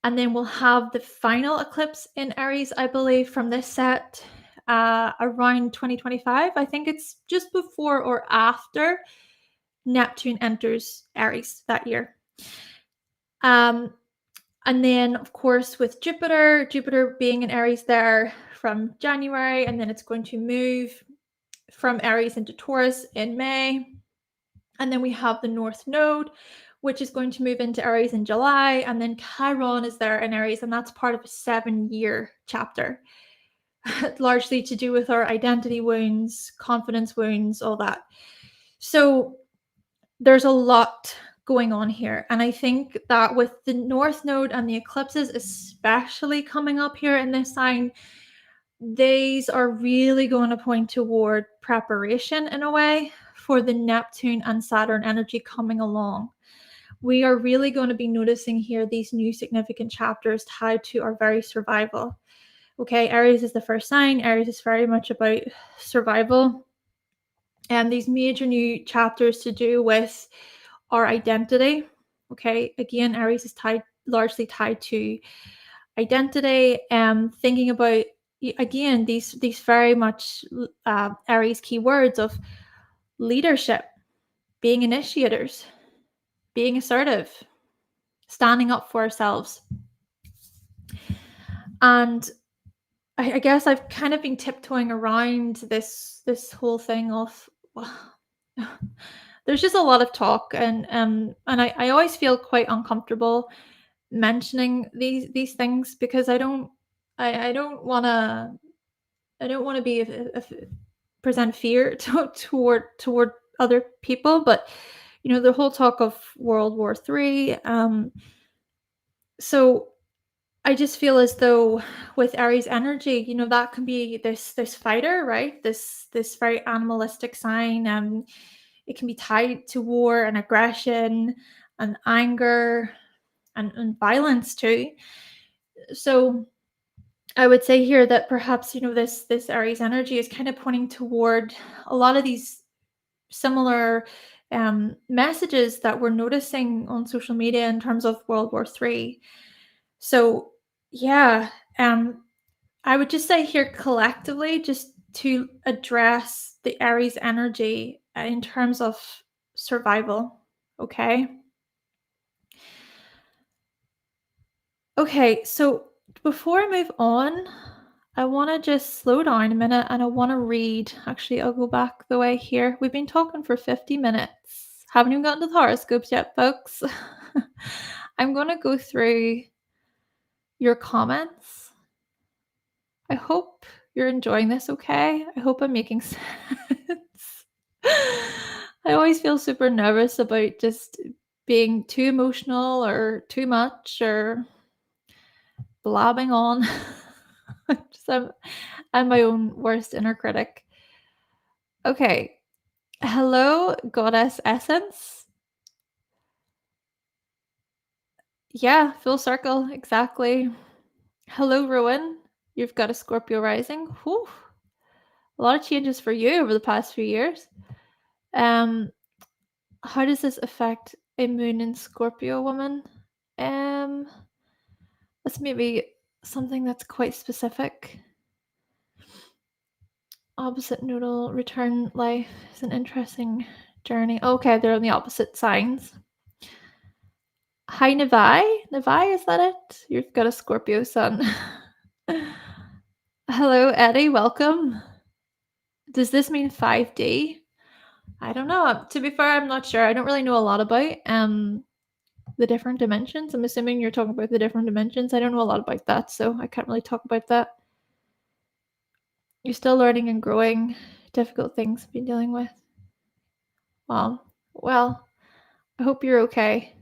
And then we'll have the final eclipse in Aries, I believe, from this set around 2025. I think it's just before or after Neptune enters Aries that year. And then, of course, with Jupiter being in Aries there from January, and then it's going to move from Aries into Taurus in May. And then we have the North Node, which is going to move into Aries in July. And then Chiron is there in Aries, and that's part of a 7-year chapter, largely to do with our identity wounds, confidence wounds, all that. So there's a lot going on here. And I think that with the North Node and the eclipses, especially coming up here in this sign, these are really going to point toward preparation in a way for the Neptune and Saturn energy coming along. We are really going to be noticing here these new significant chapters tied to our very survival. Okay, Aries is the first sign. Aries is very much about survival. And these major new chapters to do with our identity. Okay, again, Aries is largely tied to identity. Thinking about, again, these very much Aries keywords of leadership, being initiators, being assertive, standing up for ourselves. And I guess I've kind of been tiptoeing around this whole thing of, well, there's just a lot of talk, and I always feel quite uncomfortable mentioning these things because I don't want to be present fear toward other people, but the whole talk of World War III. So I just feel as though with Aries energy, that can be this fighter, right? This very animalistic sign. It can be tied to war and aggression and anger and violence too. So I would say here that perhaps this Aries energy is kind of pointing toward a lot of these similar messages that we're noticing on social media in terms of World War III. So yeah, I would just say here collectively, just to address the Aries energy in terms of survival. Okay. Okay, so before I move on, I want to just slow down a minute and I want to read. Actually, I'll go back the way here. We've been talking for 50 minutes. Haven't even gotten to the horoscopes yet, folks. I'm going to go through your comments. I hope you're enjoying this okay. I hope I'm making sense. I always feel super nervous about just being too emotional or too much or blabbing on. Just, I'm my own worst inner critic. Okay. Hello, Goddess Essence. Yeah, full circle. Exactly. Hello, Rowan. You've got a Scorpio rising. Whew. A lot of changes for you over the past few years. How does this affect a moon in Scorpio woman? That's maybe something that's quite specific. Opposite nodal return life is an interesting journey. Okay, they're on the opposite signs. Hi, Nevi. Nevi, is that it? You've got a Scorpio sun. Hello, Eddie. Welcome. Does this mean 5D? I don't know. To be fair, I'm not sure. I don't really know a lot about the different dimensions. I'm assuming you're talking about the different dimensions. I don't know a lot about that, so I can't really talk about that. You're still learning and growing. Difficult things to be dealing with. Well, I hope you're okay.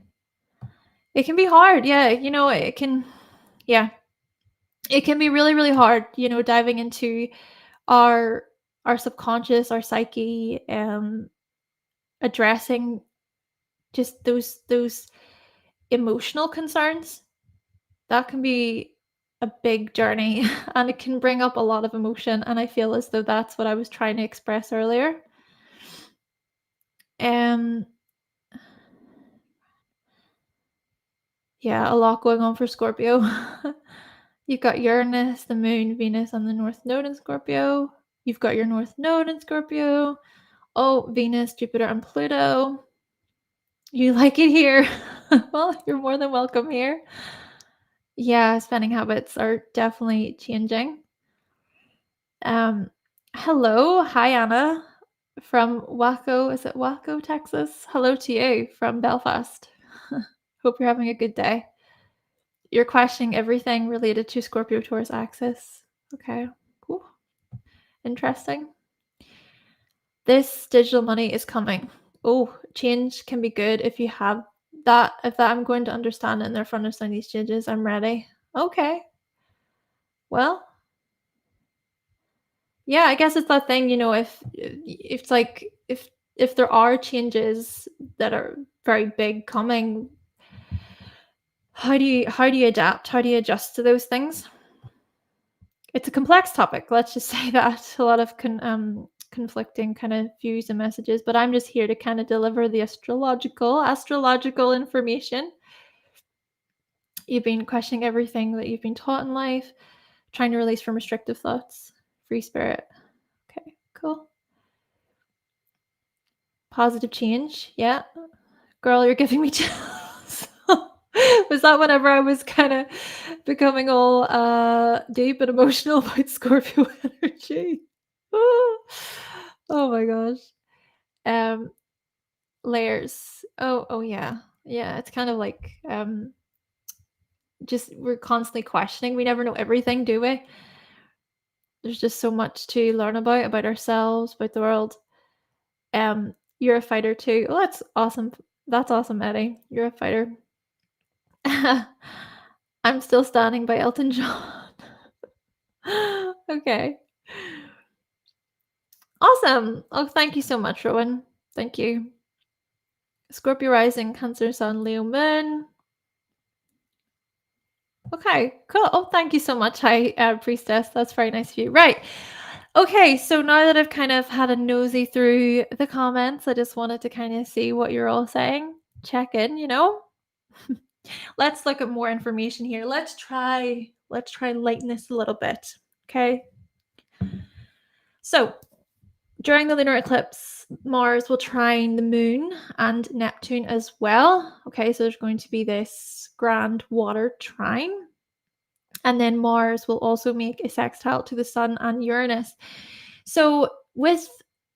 It can be hard, yeah. It can, yeah. It can be really, really hard, diving into our subconscious, our psyche, addressing just those emotional concerns. That can be a big journey and it can bring up a lot of emotion, and I feel as though that's what I was trying to express earlier. Yeah, a lot going on for Scorpio. You've got Uranus, the Moon, Venus, and the North Node in Scorpio. You've got your North Node in Scorpio. Oh, Venus, Jupiter, and Pluto. You like it here? Well, you're more than welcome here. Yeah, spending habits are definitely changing. Hello. Hi, Anna from Waco. Is it Waco, Texas? Hello to you from Belfast. Hope you're having a good day. You're questioning everything related to Scorpio Taurus axis. Okay. Cool. Interesting. This digital money is coming. Oh, change can be good if you have that. If that I'm going to understand it and therefore understand these changes, I'm ready. Okay. Well, yeah, I guess it's that thing, if it's like if there are changes that are very big coming, how do you adapt? How do you adjust to those things? It's a complex topic. Let's just say that a lot of conflicting kind of views and messages, but I'm just here to kind of deliver the astrological information. You've been questioning everything that you've been taught in life, trying to release from restrictive thoughts, free spirit. Okay, cool. Positive change. Yeah. Girl, you're giving me chills. Was that whenever I was kind of becoming all deep and emotional about Scorpio energy? Oh my gosh. Layers. Oh yeah. Yeah, it's kind of like just we're constantly questioning. We never know everything, do we? There's just so much to learn about ourselves, about the world. You're a fighter too. Oh, that's awesome. That's awesome, Eddie. You're a fighter. I'm still standing by Elton John. Okay. Awesome. Oh, thank you so much, Rowan. Thank you. Scorpio rising, Cancer sun, Leo moon. Okay, cool. Oh, thank you so much. Hi, priestess. That's very nice of you. Right. Okay, so now that I've kind of had a nosy through the comments, I just wanted to kind of see what you're all saying. Check in, Let's look at more information here. Let's try lighten this a little bit. Okay. So during the lunar eclipse, Mars will trine the moon and Neptune as well. Okay, so there's going to be this grand water trine. And then Mars will also make a sextile to the Sun and Uranus. So with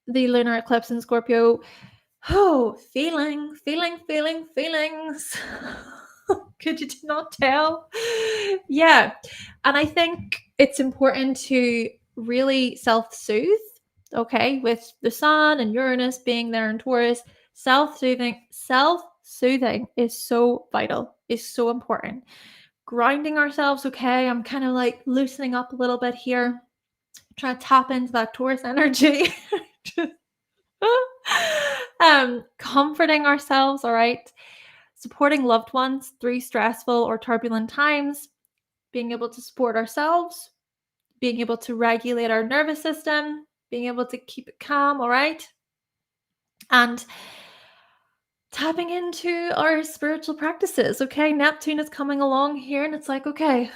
the lunar eclipse in Scorpio, feelings. Could you not tell? Yeah. And I think it's important to really self-soothe. okay, with the sun and Uranus being there in Taurus. Self-soothing is so vital, is so important. Grounding ourselves, okay, I'm kind of like loosening up a little bit here, trying to tap into that Taurus energy. Comforting ourselves, all right, supporting loved ones through stressful or turbulent times, being able to support ourselves, being able to regulate our nervous system, being able to keep it calm, all right, and tapping into our spiritual practices. Okay, Neptune is coming along here, and it's like, okay,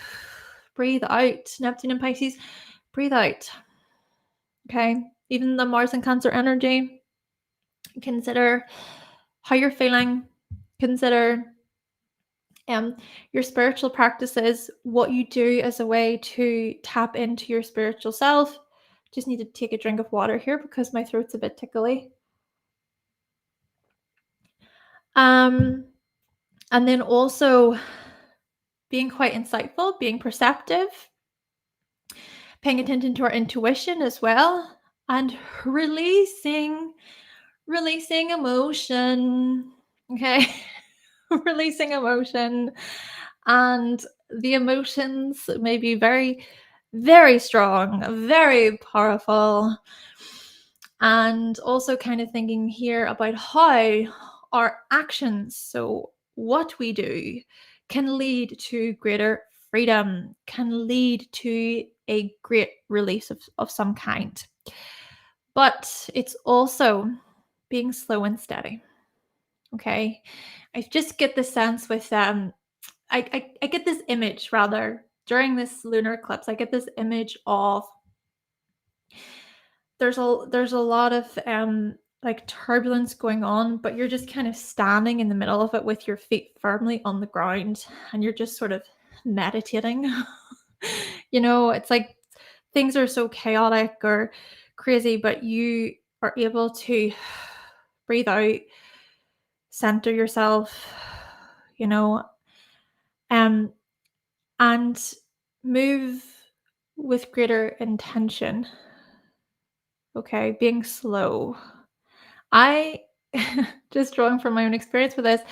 breathe out. Neptune and Pisces, breathe out. Okay, even the Mars and Cancer energy, consider how you're feeling, consider your spiritual practices, what you do as a way to tap into your spiritual self. Just need to take a drink of water here because my throat's a bit tickly. And then also being quite insightful, being perceptive, paying attention to our intuition as well, and releasing emotion. Okay. Releasing emotion, and the emotions may be very, very strong, very powerful, and also kind of thinking here about how our actions, so what we do, can lead to greater freedom, can lead to a great release of some kind. But it's also being slow and steady. Okay. I just get the sense with I get this image rather during this lunar eclipse. I get this image of there's a lot of like turbulence going on, but you're just kind of standing in the middle of it with your feet firmly on the ground, and you're just sort of meditating. It's like things are so chaotic or crazy, but you are able to breathe out, center yourself, you know, um, and move with greater intention. Okay, being slow. I just drawing from my own experience with this,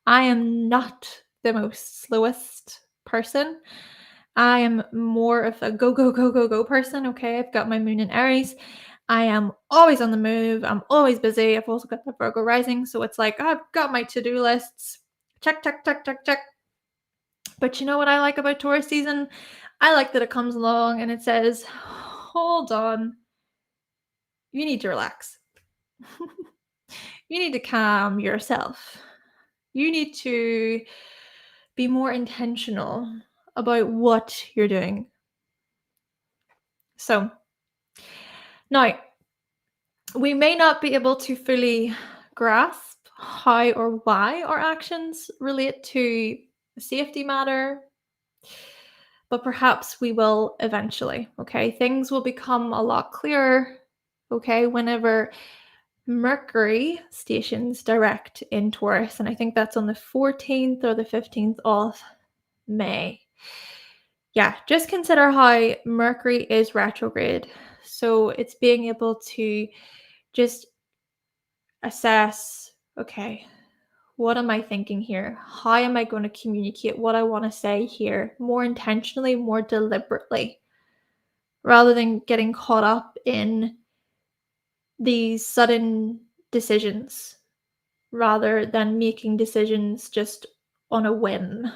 I am not the most slowest person. I am more of a go, go, go, go, go person. Okay, I've got my moon in Aries. I am always on the move. I'm always busy. I've also got the Virgo rising. So it's like I've got my to-do lists. Check, check, check, check, check. But you know what I like about Taurus season? I like that it comes along and it says, hold on, you need to relax. You need to calm yourself. You need to be more intentional about what you're doing. So now, we may not be able to fully grasp how or why our actions relate to a safety matter, but perhaps we will eventually. Okay, things will become a lot clearer. Okay, whenever Mercury stations direct in Taurus, and I think that's on the 14th or the 15th of May. Yeah, just consider how Mercury is retrograde. So it's being able to just assess, okay, what am I thinking here? How am I going to communicate what I want to say here more intentionally, more deliberately, rather than getting caught up in these sudden decisions, rather than making decisions just on a whim.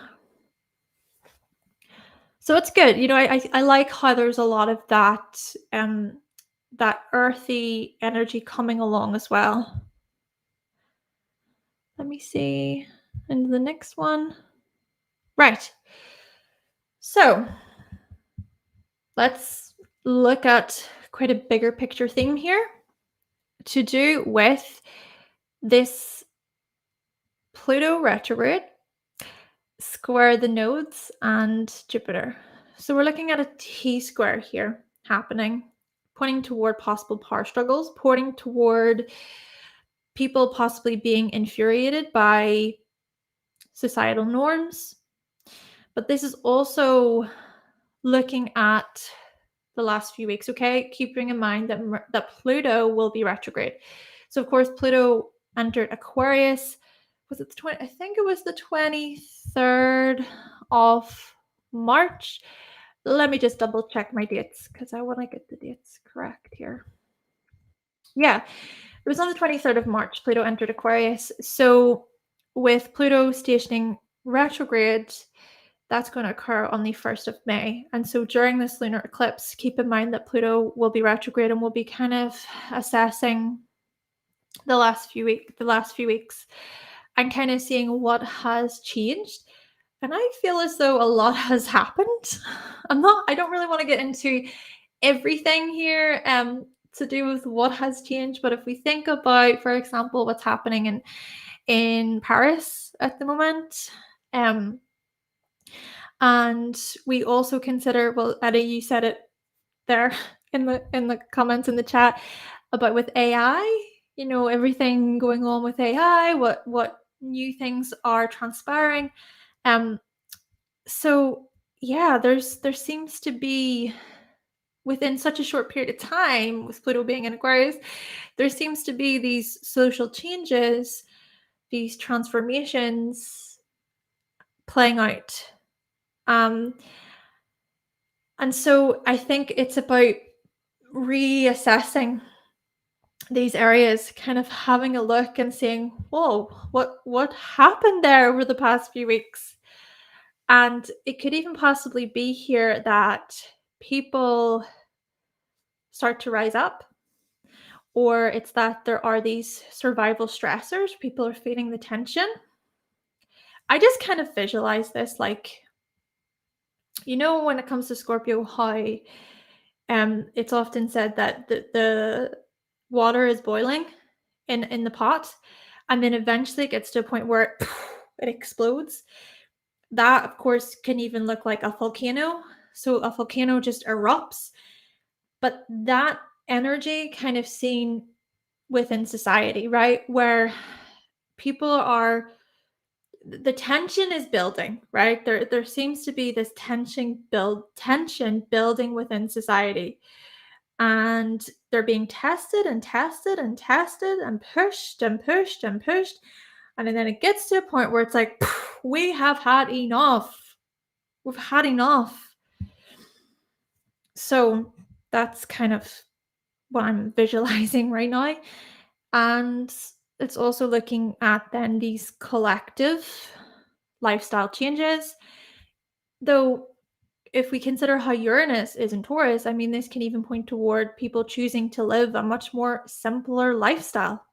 So it's good. I like how there's a lot of that earthy energy coming along as well. Let me see. And the next one. Right. So let's look at quite a bigger picture theme here to do with this Pluto retrograde, square the nodes, and Jupiter. So we're looking at a T-square here happening, pointing toward possible power struggles, pointing toward people possibly being infuriated by societal norms. But this is also looking at the last few weeks, okay? Keeping in mind that that Pluto will be retrograde. So of course Pluto entered Aquarius. Was it the 20? I think it was the 23rd of March. Let me just double check my dates because I want to get the dates correct here. Yeah, it was on the 23rd of March, Pluto entered Aquarius. So with Pluto stationing retrograde, that's going to occur on the 1st of May. And so during this lunar eclipse, keep in mind that Pluto will be retrograde and we'll be kind of assessing the last few weeks and kind of seeing what has changed. And I feel as though a lot has happened. I don't really want to get into everything here to do with what has changed, but if we think about, for example, what's happening in Paris at the moment, and we also consider, well, Eddie, you said it there in the comments in the chat about with AI, everything going on with AI, what new things are transpiring. So yeah, there seems to be, within such a short period of time, with Pluto being in Aquarius, there seems to be these social changes, these transformations playing out. And so I think it's about reassessing these areas, kind of having a look and saying, whoa, what happened there over the past few weeks? And it could even possibly be here that people start to rise up, or it's that there are these survival stressors, people are feeling the tension. I just kind of visualize this like, when it comes to Scorpio, how it's often said that the water is boiling in the pot, and then eventually it gets to a point where it explodes. That, of course, can even look like a volcano. So a volcano just erupts, but that energy kind of seen within society, right? Where people are, the tension is building, right? There seems to be this tension building within society. And they're being tested and tested and tested and pushed and pushed and pushed. And then it gets to a point where it's like, we have had enough. We've had enough. So that's kind of what I'm visualizing right now. And it's also looking at then these collective lifestyle changes. Though, if we consider how Uranus is in Taurus, I mean, this can even point toward people choosing to live a much more simpler lifestyle.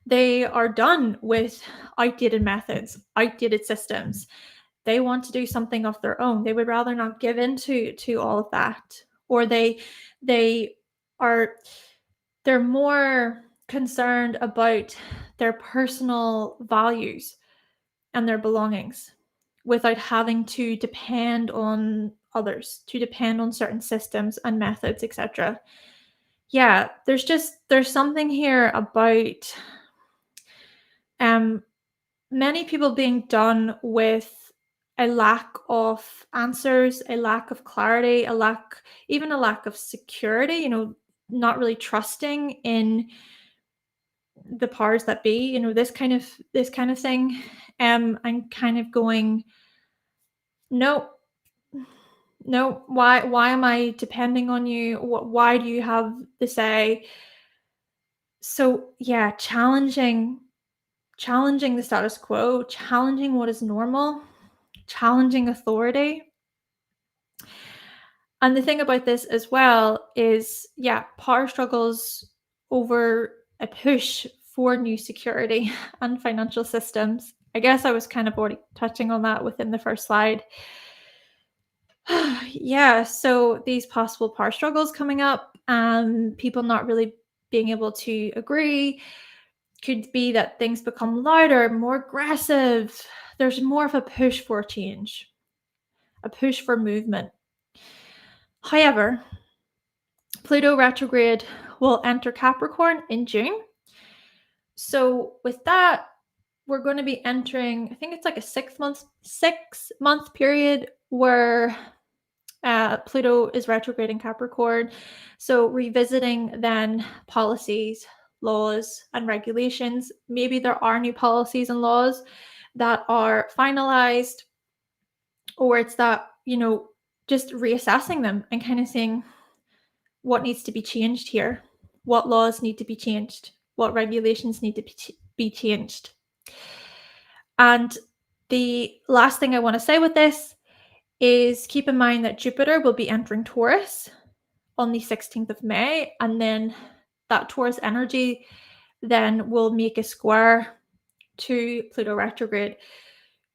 They are done with outdated methods, outdated systems. They want to do something of their own. They would rather not give into to all of that. Or they're more concerned about their personal values and their belongings without having to depend on others, to depend on certain systems and methods, etc. Yeah, there's something here about many people being done with a lack of answers, a lack of clarity, even a lack of security, not really trusting in the powers that be, this kind of thing. And kind of going, no, why am I depending on you? Why do you have the say? So yeah, challenging the status quo, challenging what is normal, challenging authority. And the thing about this as well is, yeah, power struggles over a push for new security and financial systems. I guess I was kind of already touching on that within the first slide. Yeah, so these possible power struggles coming up, people not really being able to agree, could be that things become louder, more aggressive. There's more of a push for change, a push for movement. However, Pluto retrograde will enter Capricorn in June. So with that, we're going to be entering, I think it's like a 6 month period where Pluto is retrograde in Capricorn. So revisiting then policies, laws, and regulations. Maybe there are new policies and laws that are finalized, or it's that, just reassessing them and kind of saying what needs to be changed here, what laws need to be changed, what regulations need to be changed. And the last thing I want to say with this is keep in mind that Jupiter will be entering Taurus on the 16th of May, and then that Taurus energy then will make a square to Pluto retrograde.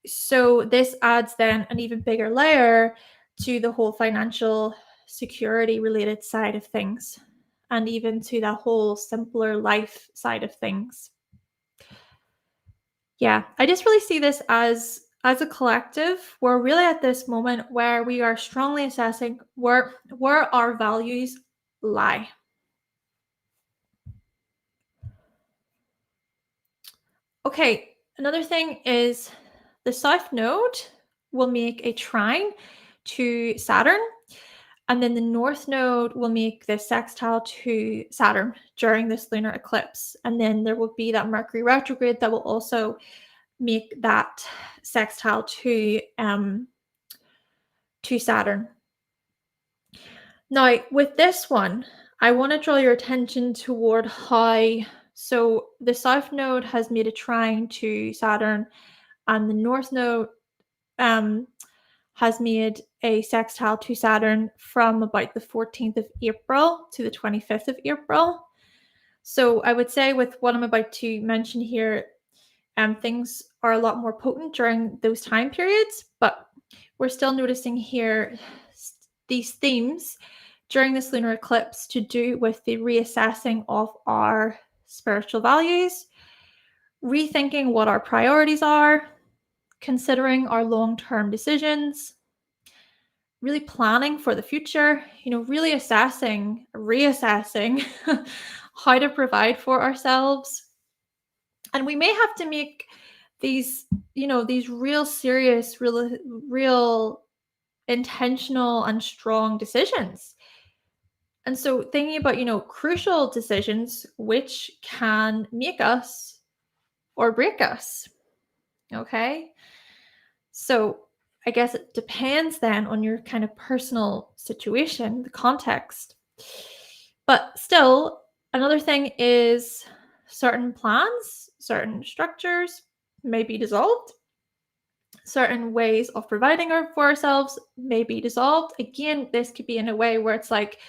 So this adds then an even bigger layer to the whole financial security related side of things, and even to the whole simpler life side of things. Yeah, I just really see this as a collective. We're really at this moment where we are strongly assessing where our values lie. Okay, another thing is the South Node will make a trine to Saturn, and then the North Node will make the sextile to Saturn during this lunar eclipse. And then there will be that Mercury retrograde that will also make that sextile to Saturn. Now, with this one, I want to draw your attention toward how, so the South Node has made a trine to Saturn, and the North Node has made a sextile to Saturn from about the 14th of April to the 25th of April. So I would say with what I'm about to mention here, things are a lot more potent during those time periods, but we're still noticing here these themes during this lunar eclipse to do with the reassessing of our spiritual values, rethinking what our priorities are, considering our long-term decisions, really planning for the future, really reassessing how to provide for ourselves. And we may have to make these, these real serious, real intentional and strong decisions. And so thinking about, crucial decisions which can make us or break us. Okay. So I guess it depends then on your kind of personal situation, the context. But still, another thing is certain plans, certain structures may be dissolved. Certain ways of providing for ourselves may be dissolved. Again, this could be in a way where it's like,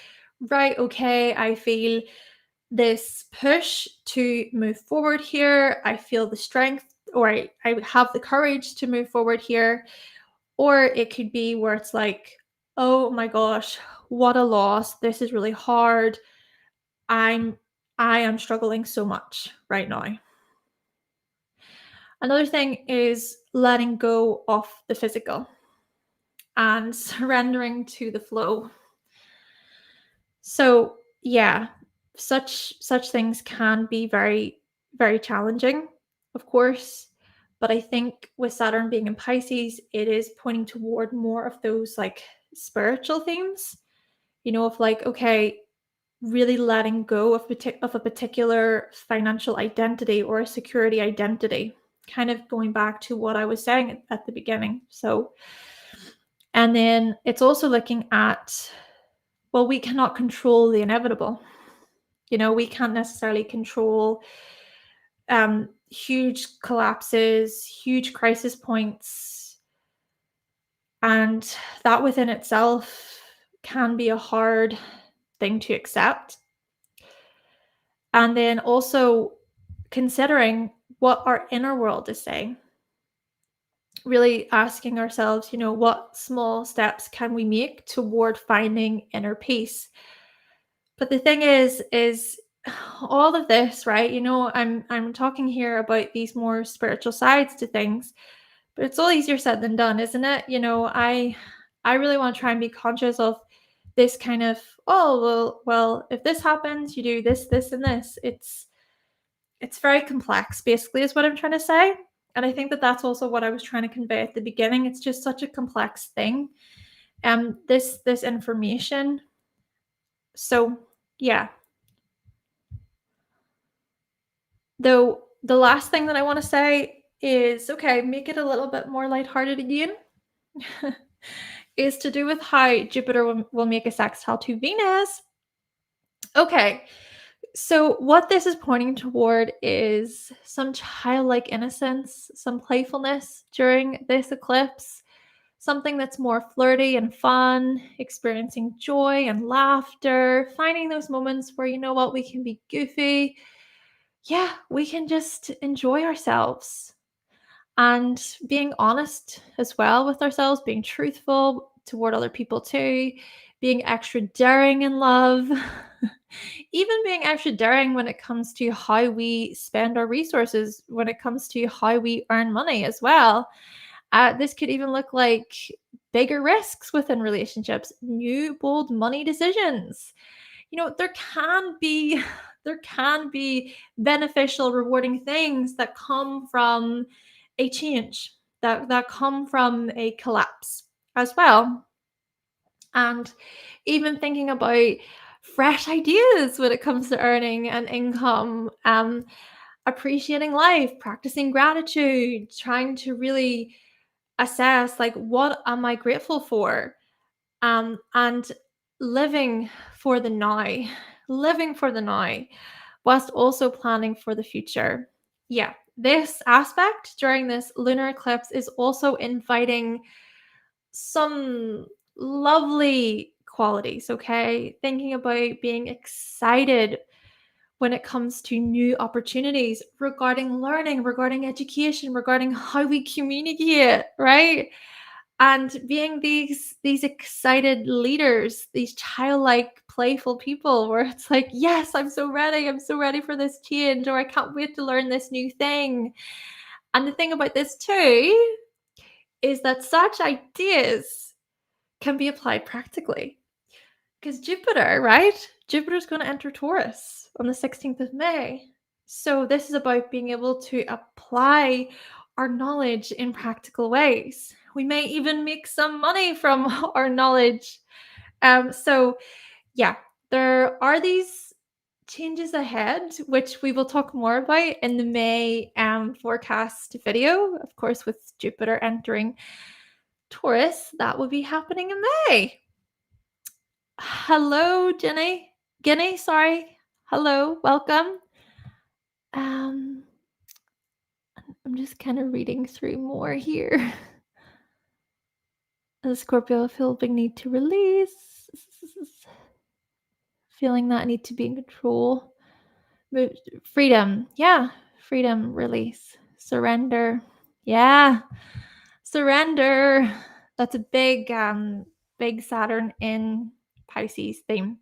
right, okay, I feel this push to move forward here. I feel the strength, or I have the courage to move forward here. Or it could be where it's like, oh my gosh, what a loss. This is really hard. I am struggling so much right now. Another thing is letting go of the physical and surrendering to the flow. So yeah, such things can be very, very challenging, of course. But I think with Saturn being in Pisces, it is pointing toward more of those like spiritual themes, of like, okay, really letting go of a particular financial identity or a security identity, kind of going back to what I was saying at the beginning. So, and then it's also looking at, well, we cannot control the inevitable. We can't necessarily control huge collapses, huge crisis points. And that within itself can be a hard thing to accept. And then also considering what our inner world is saying. Really asking ourselves, what small steps can we make toward finding inner peace? But the thing is all of this, right? I'm talking here about these more spiritual sides to things, but it's all easier said than done, isn't it? I really want to try and be conscious of this kind of, oh, well, if this happens, you do this, and this. It's very complex, basically, is what I'm trying to say. And I think that that's also what I was trying to convey at the beginning. It's just such a complex thing. this information. So yeah. Though the last thing that I want to say is, okay, make it a little bit more lighthearted again. Is to do with how Jupiter will make a sextile to Venus. Okay, so what this is pointing toward is some childlike innocence, some playfulness during this eclipse, something that's more flirty and fun, experiencing joy and laughter, finding those moments where, you know what, we can be goofy. Yeah, we can just enjoy ourselves and being honest as well with ourselves, being truthful toward other people too, being extra daring in love, even being extra daring when it comes to how we spend our resources, when it comes to how we earn money as well. This could even look like bigger risks within relationships, new bold money decisions. You know, there can be beneficial, rewarding things that come from a change, that come from a collapse as well. And even thinking about fresh ideas when it comes to earning and income, appreciating life, practicing gratitude, trying to really assess, like, what am I grateful for, and living for the now, whilst also planning for the future. Yeah, this aspect during this lunar eclipse is also inviting some lovely qualities, okay? Thinking about being excited when it comes to new opportunities regarding learning, regarding education, regarding how we communicate, right? And being these excited leaders, these childlike playful people where it's like, yes, I'm so ready for this change, or I can't wait to learn this new thing. And the thing about this too is that such ideas can be applied practically, because Jupiter, right? Jupiter's going to enter Taurus on the 16th of May. So this is about being able to apply our knowledge in practical ways. We may even make some money from our knowledge. So yeah, there are these changes ahead, which we will talk more about in the May forecast video. Of course, with Jupiter entering Taurus, that will be happening in May. Hello, Jenny. Guinea, sorry. Hello, welcome. Um, I'm just kind of reading through more here. The Scorpio, feel big need to release. Feeling that need to be in control. Freedom. Yeah. Freedom, release, surrender. Yeah. Surrender. That's a big Saturn in Pisces theme.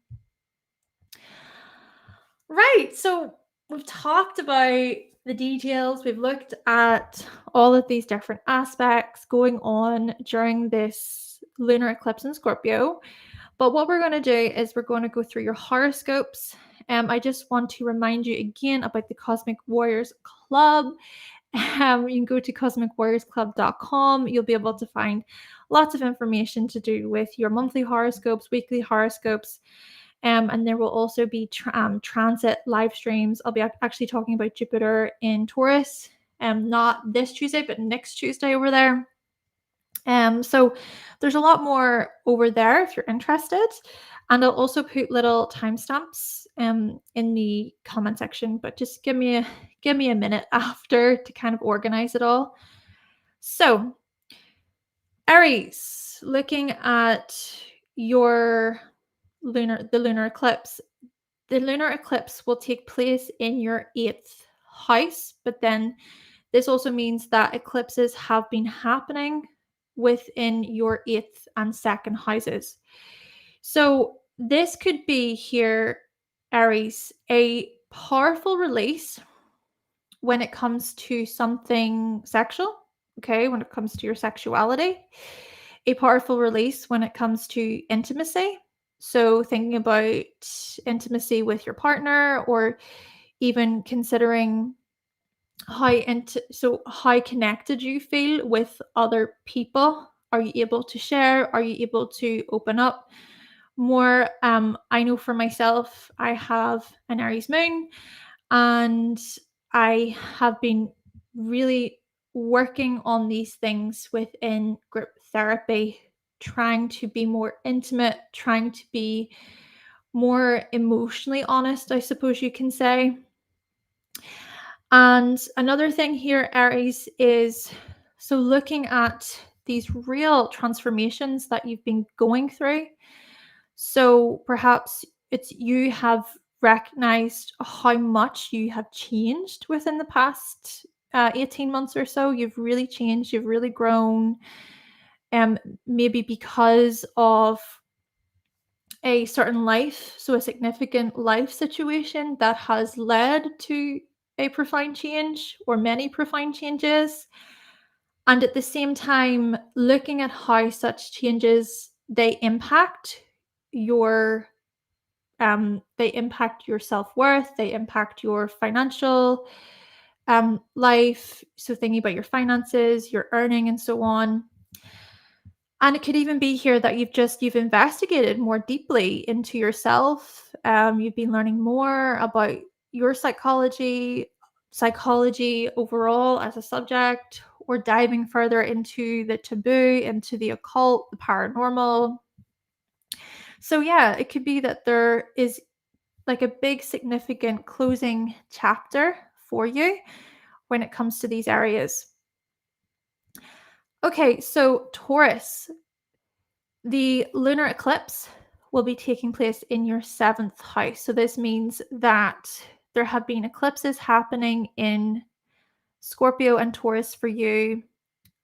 Right. So we've talked about the details. We've looked at all of these different aspects going on during this lunar eclipse in Scorpio. But what we're going to do is we're going to go through your horoscopes. I just want to remind you again about the Cosmic Warriors Club. You can go to cosmicwarriorsclub.com. You'll be able to find lots of information to do with your monthly horoscopes, weekly horoscopes. And there will also be transit live streams. I'll be actually talking about Jupiter in Taurus, not this Tuesday, but next Tuesday over there. So there's a lot more over there if you're interested. And I'll also put little timestamps in the comment section, but just give me a minute after to kind of organize it all. So Aries, looking at the lunar eclipse. The lunar eclipse will take place in your 8th house, but then this also means that eclipses have been happening within your 8th and 2nd houses. So this could be here, Aries, a powerful release when it comes to something sexual, okay, when it comes to your sexuality, a powerful release when it comes to intimacy. So thinking about intimacy with your partner, or even considering how connected you feel with other people, Are you able to share? Are you able to open up more? I know for myself, I have an Aries moon, and I have been really working on these things within group therapy, trying to be more intimate, trying to be more emotionally honest, I suppose you can say. And another thing here, Aries, is so looking at these real transformations that you've been going through. So perhaps it's you have recognized how much you have changed within the past 18 months or so. You've really changed, you've really grown. Um, Maybe because of a certain life, so a significant life situation that has led to a profound change or many profound changes. And at the same time, looking at how such changes your they impact your self-worth, they impact your financial life. So thinking about your finances, your earning, and so on. And it could even be here that you've investigated more deeply into yourself. You've been learning more about your psychology overall as a subject, or diving further into the taboo, into the occult, the paranormal. So yeah, it could be that there is like a big significant closing chapter for you when it comes to these areas. Okay, so Taurus, the lunar eclipse will be taking place in your 7th house. So this means that there have been eclipses happening in Scorpio and Taurus for you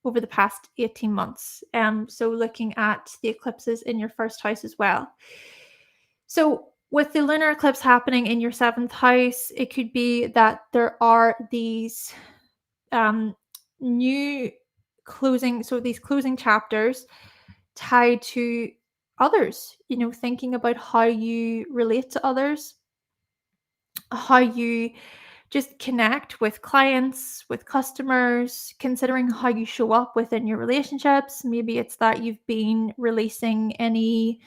over the past 18 months. So looking at the eclipses in your 1st house as well. So with the lunar eclipse happening in your 7th house, it could be that there are these new these closing chapters tied to others, thinking about how you relate to others, how you just connect with clients, with customers, considering how you show up within your relationships. Maybe it's that you've been releasing any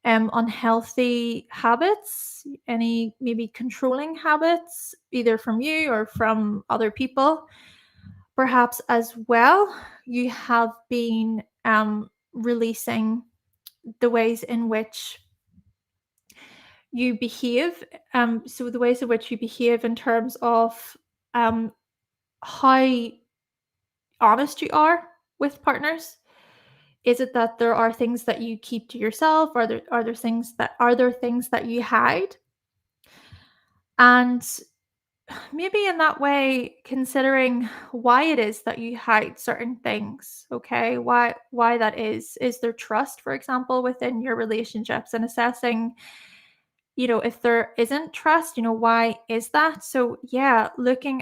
unhealthy habits, any maybe controlling habits, either from you or from other people. Perhaps as well, you have been releasing the ways in which you behave. So the ways in which you behave in terms of how honest you are with partners. Is it that there are things that you keep to yourself? Are there things that you hide? And maybe in that way, considering why it is that you hide certain things. Okay, why that is there trust, for example, within your relationships, and assessing, if there isn't trust, why is that? So yeah, looking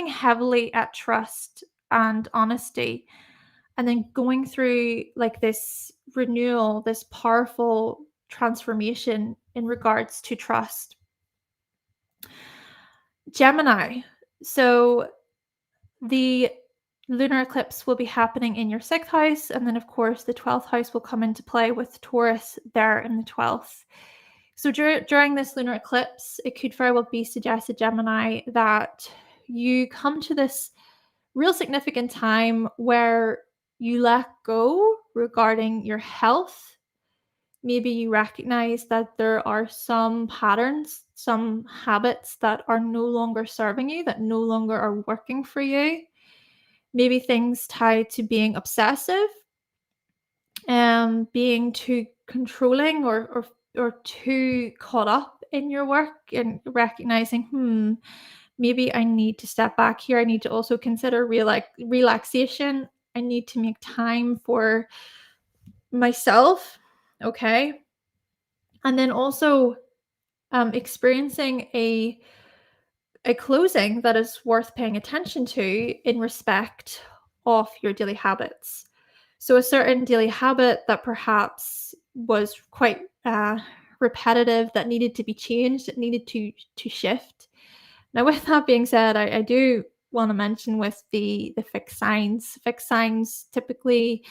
heavily at trust and honesty, and then going through like this renewal, this powerful transformation in regards to trust. Gemini. So the lunar eclipse will be happening in your 6th house, and then of course the 12th house will come into play with Taurus there in the 12th. So during this lunar eclipse, it could very well be suggested, Gemini, that you come to this real significant time where you let go regarding your health. Maybe you recognize that there are some patterns, some habits that are no longer serving you, that no longer are working for you. Maybe things tied to being obsessive, being too controlling, or too caught up in your work, and recognizing, maybe I need to step back here. I need to also consider relaxation. I need to make time for myself. Okay. And then also experiencing a closing that is worth paying attention to in respect of your daily habits. So a certain daily habit that perhaps was quite repetitive, that needed to be changed, that needed to shift. Now, with that being said, I do want to mention with the fixed signs. Fixed signs typically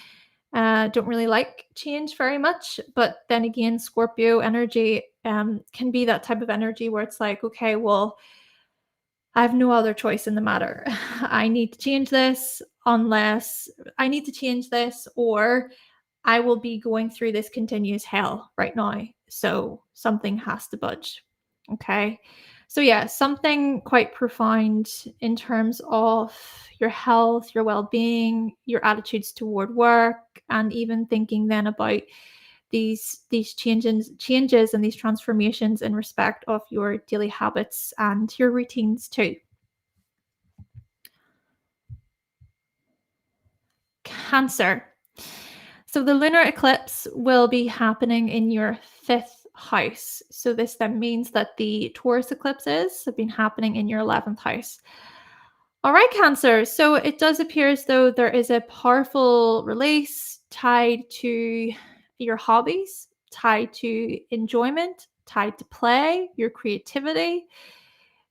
don't really like change very much, but then again, Scorpio energy can be that type of energy where it's like, okay, well, I have no other choice in the matter. I need to change this unless I need to change this, or I will be going through this continuous hell right now. So something has to budge. Okay. So, yeah, something quite profound in terms of your health, your well being, your attitudes toward work, and even thinking then about these changes and these transformations in respect of your daily habits and your routines too. Cancer. So the lunar eclipse will be happening in your fifth house. So this then means that the Taurus eclipses have been happening in your 11th house. All right, Cancer. So it does appear as though there is a powerful release tied to your hobbies, tied to enjoyment, tied to play, your creativity.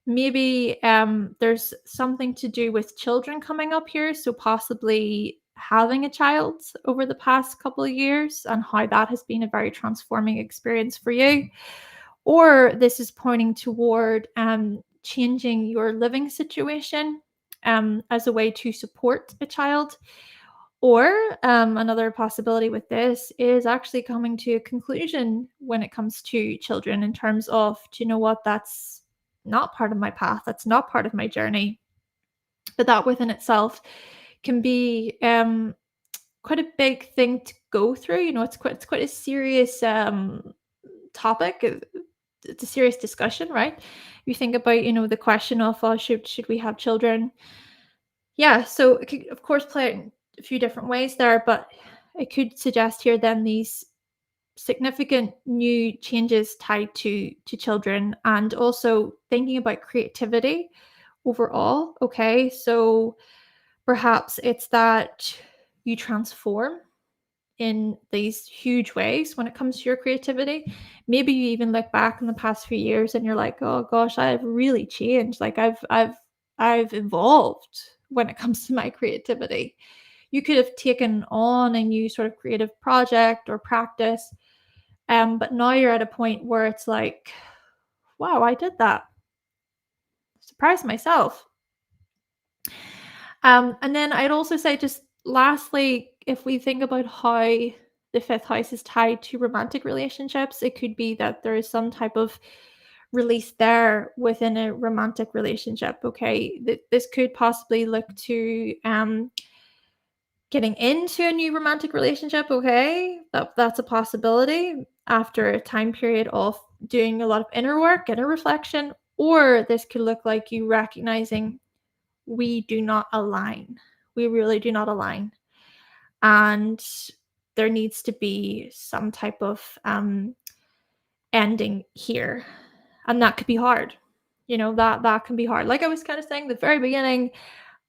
Maybe there's something to do with children coming up here. So possibly having a child over the past couple of years and how that has been a very transforming experience for you. Or this is pointing toward changing your living situation as a way to support a child. Or another possibility with this is actually coming to a conclusion when it comes to children in terms of, do you know what, that's not part of my path, that's not part of my journey. But that within itself can be quite a big thing to go through. You know, it's quite a serious topic. It's a serious discussion, right? You think about, you know, the question of, oh, should we have children? Yeah, so it could, of course, play out in a few different ways there, but it could suggest here then these significant new changes tied to children, and also thinking about creativity overall. Okay, so perhaps it's that you transform in these huge ways when it comes to your creativity. Maybe you even look back in the past few years and you're like, "Oh gosh, I've really changed. Like I've evolved when it comes to my creativity." You could have taken on a new sort of creative project or practice, but now you're at a point where it's like, "Wow, I did that." Surprised myself. And then I'd also say, just lastly, if we think about how the fifth house is tied to romantic relationships, it could be that there is some type of release there within a romantic relationship. Okay, this could possibly look to getting into a new romantic relationship. Okay, that's a possibility after a time period of doing a lot of inner work, inner reflection, or this could look like you recognizing we do not align. We really do not align. And there needs to be some type of ending here. And that could be hard. You know, that can be hard. Like I was kind of saying at the very beginning,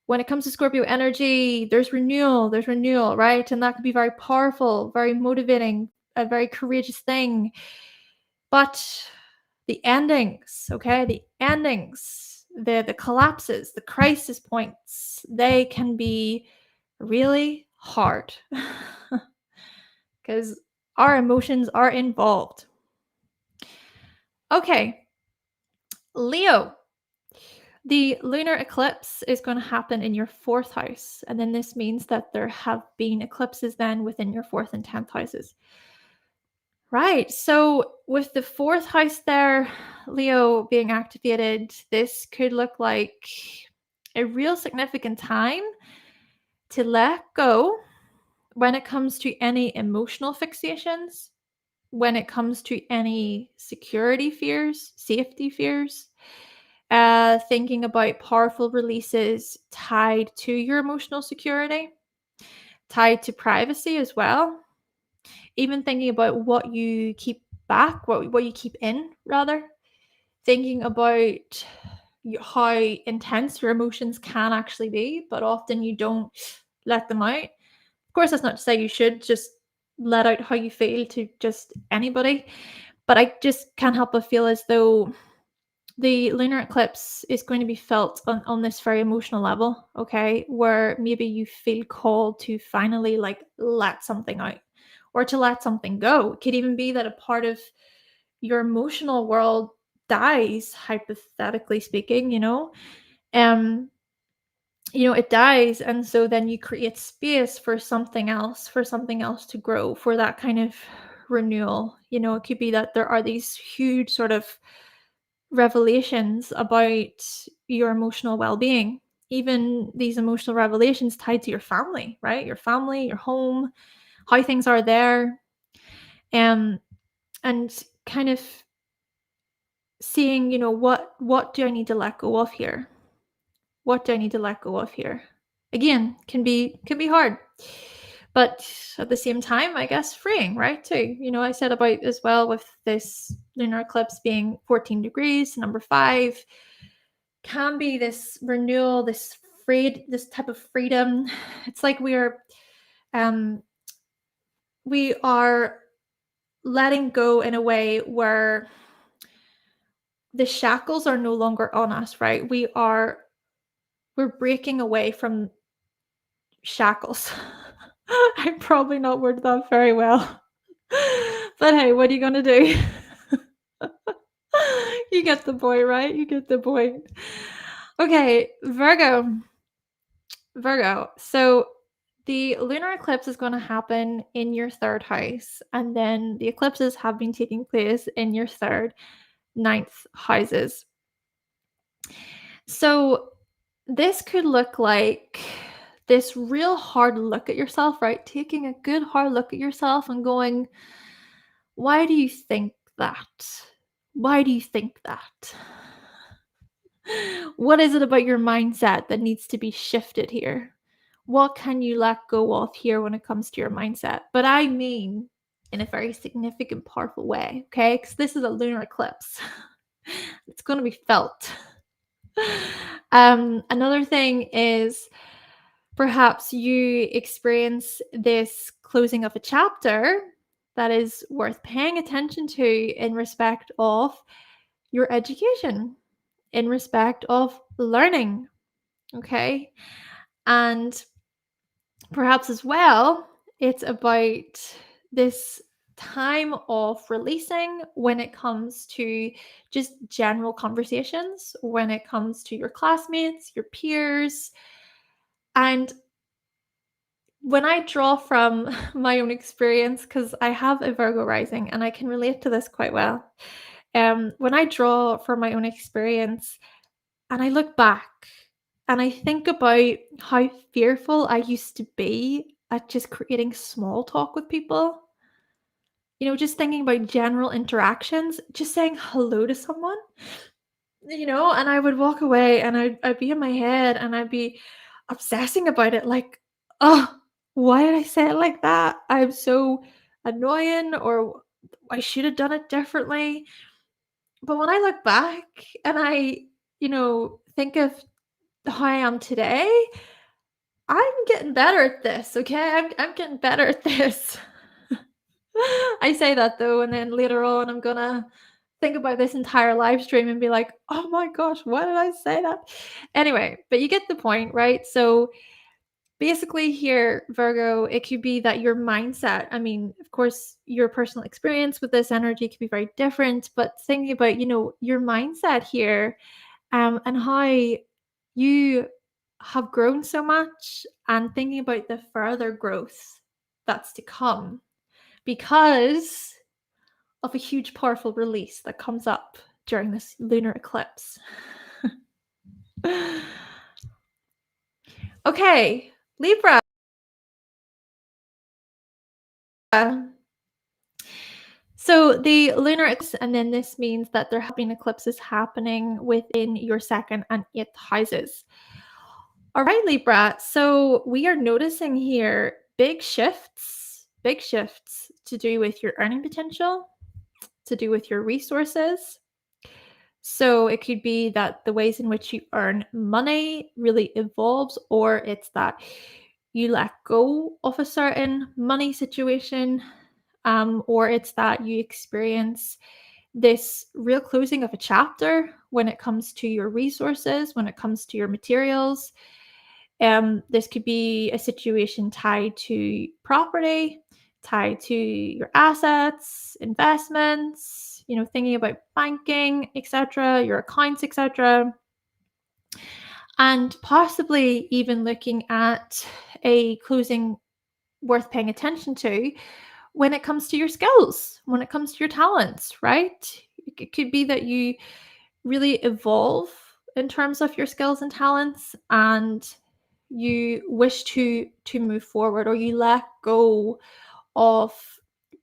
when it comes to Scorpio energy, there's renewal, right? And that can be very powerful, very motivating, a very courageous thing. But the endings, okay, the endings, the collapses, the crisis points, they can be really hard because our emotions are involved. Okay, Leo. The lunar eclipse is going to happen in your fourth house. And then this means that there have been eclipses then within your fourth and 10th houses. Right. So with the fourth house there, Leo being activated, this could look like a real significant time to let go when it comes to any emotional fixations, when it comes to any security fears, safety fears, thinking about powerful releases tied to your emotional security, tied to privacy as well. Even thinking about what you keep back, what you keep in, rather. Thinking about how intense your emotions can actually be, but often you don't let them out. Of course, that's not to say you should just let out how you feel to just anybody, but I just can't help but feel as though the lunar eclipse is going to be felt on this very emotional level, okay? Where maybe you feel called to finally like let something out or to let something go. It could even be that a part of your emotional world dies, hypothetically speaking, Um, it dies, and so then you create space for something else to grow, for that kind of renewal. It could be that there are these huge sort of revelations about your emotional well-being, even these emotional revelations tied to your family, right? Your family, your home, how things are there, um, and kind of seeing, what do I need to let go of here? What do I need to let go of here? Again, can be hard. But at the same time, I guess freeing, right? Too. I said about as well with this lunar eclipse being 14 degrees, number 5, can be this renewal, this type of freedom. It's like um we are letting go in a way where the shackles are no longer on us, right? We're breaking away from shackles. I'm probably not worded that very well. But hey, what are you gonna do? You get the point, right? You get the point. Okay, Virgo. Virgo. So the lunar eclipse is going to happen in your third house, and then the eclipses have been taking place in your third, ninth houses. So this could look like this real hard look at yourself, right? Taking a good hard look at yourself and going, why do you think that? Why do you think that? What is it about your mindset that needs to be shifted here? What can you let go of here when it comes to your mindset? But I mean in a very significant, powerful way, okay? Because this is a lunar eclipse. It's going to be felt. Another thing is perhaps you experience this closing of a chapter that is worth paying attention to in respect of your education, in respect of learning, okay? And perhaps as well, it's about this time of releasing when it comes to just general conversations, when it comes to your classmates, your peers. And when I draw from my own experience, because I have a Virgo rising and I can relate to this quite well. When I draw from my own experience and I look back and I think about how fearful I used to be at just creating small talk with people, just thinking about general interactions, just saying hello to someone, and I would walk away and I'd be in my head and I'd be obsessing about it like, oh, why did I say it like that? I'm so annoying, or I should have done it differently. But when I look back and I, think of how I am today, I'm getting better at this, okay? I'm getting better at this. I say that though, and then later on I'm gonna think about this entire live stream and be like, "Oh my gosh, why did I say that?" Anyway, but you get the point, right? So basically here, Virgo, it could be that your mindset, I mean, of course, your personal experience with this energy could be very different, but thinking about, your mindset here, and how you have grown so much, and thinking about the further growth that's to come because of a huge, powerful release that comes up during this lunar eclipse. Okay, Libra. So the lunar eclipse, and then this means that there have been eclipses happening within your second and eighth houses. All right, Libra. So we are noticing here big shifts to do with your earning potential, to do with your resources. So it could be that the ways in which you earn money really evolves, or it's that you let go of a certain money situation, or it's that you experience this real closing of a chapter when it comes to your resources, when it comes to your materials. This could be a situation tied to property, tied to your assets, investments, thinking about banking, etc., your accounts, etc., and possibly even looking at a closing worth paying attention to when it comes to your skills, when it comes to your talents, right? It could be that you really evolve in terms of your skills and talents, and you wish to move forward, or you let go of,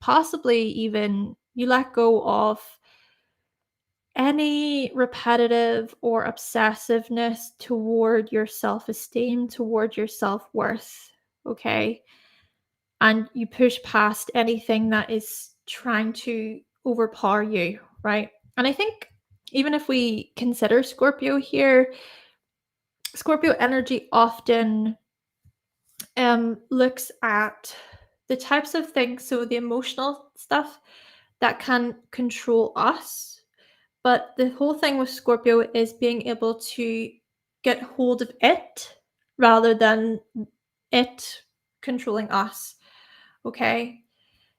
possibly even you let go of any repetitive or obsessiveness toward your self-esteem, toward your self-worth, okay? And you push past anything that is trying to overpower you, right? And I think even if we consider Scorpio here, Scorpio energy often looks at the types of things, so the emotional stuff that can control us. But the whole thing with Scorpio is being able to get hold of it rather than it controlling us. Okay.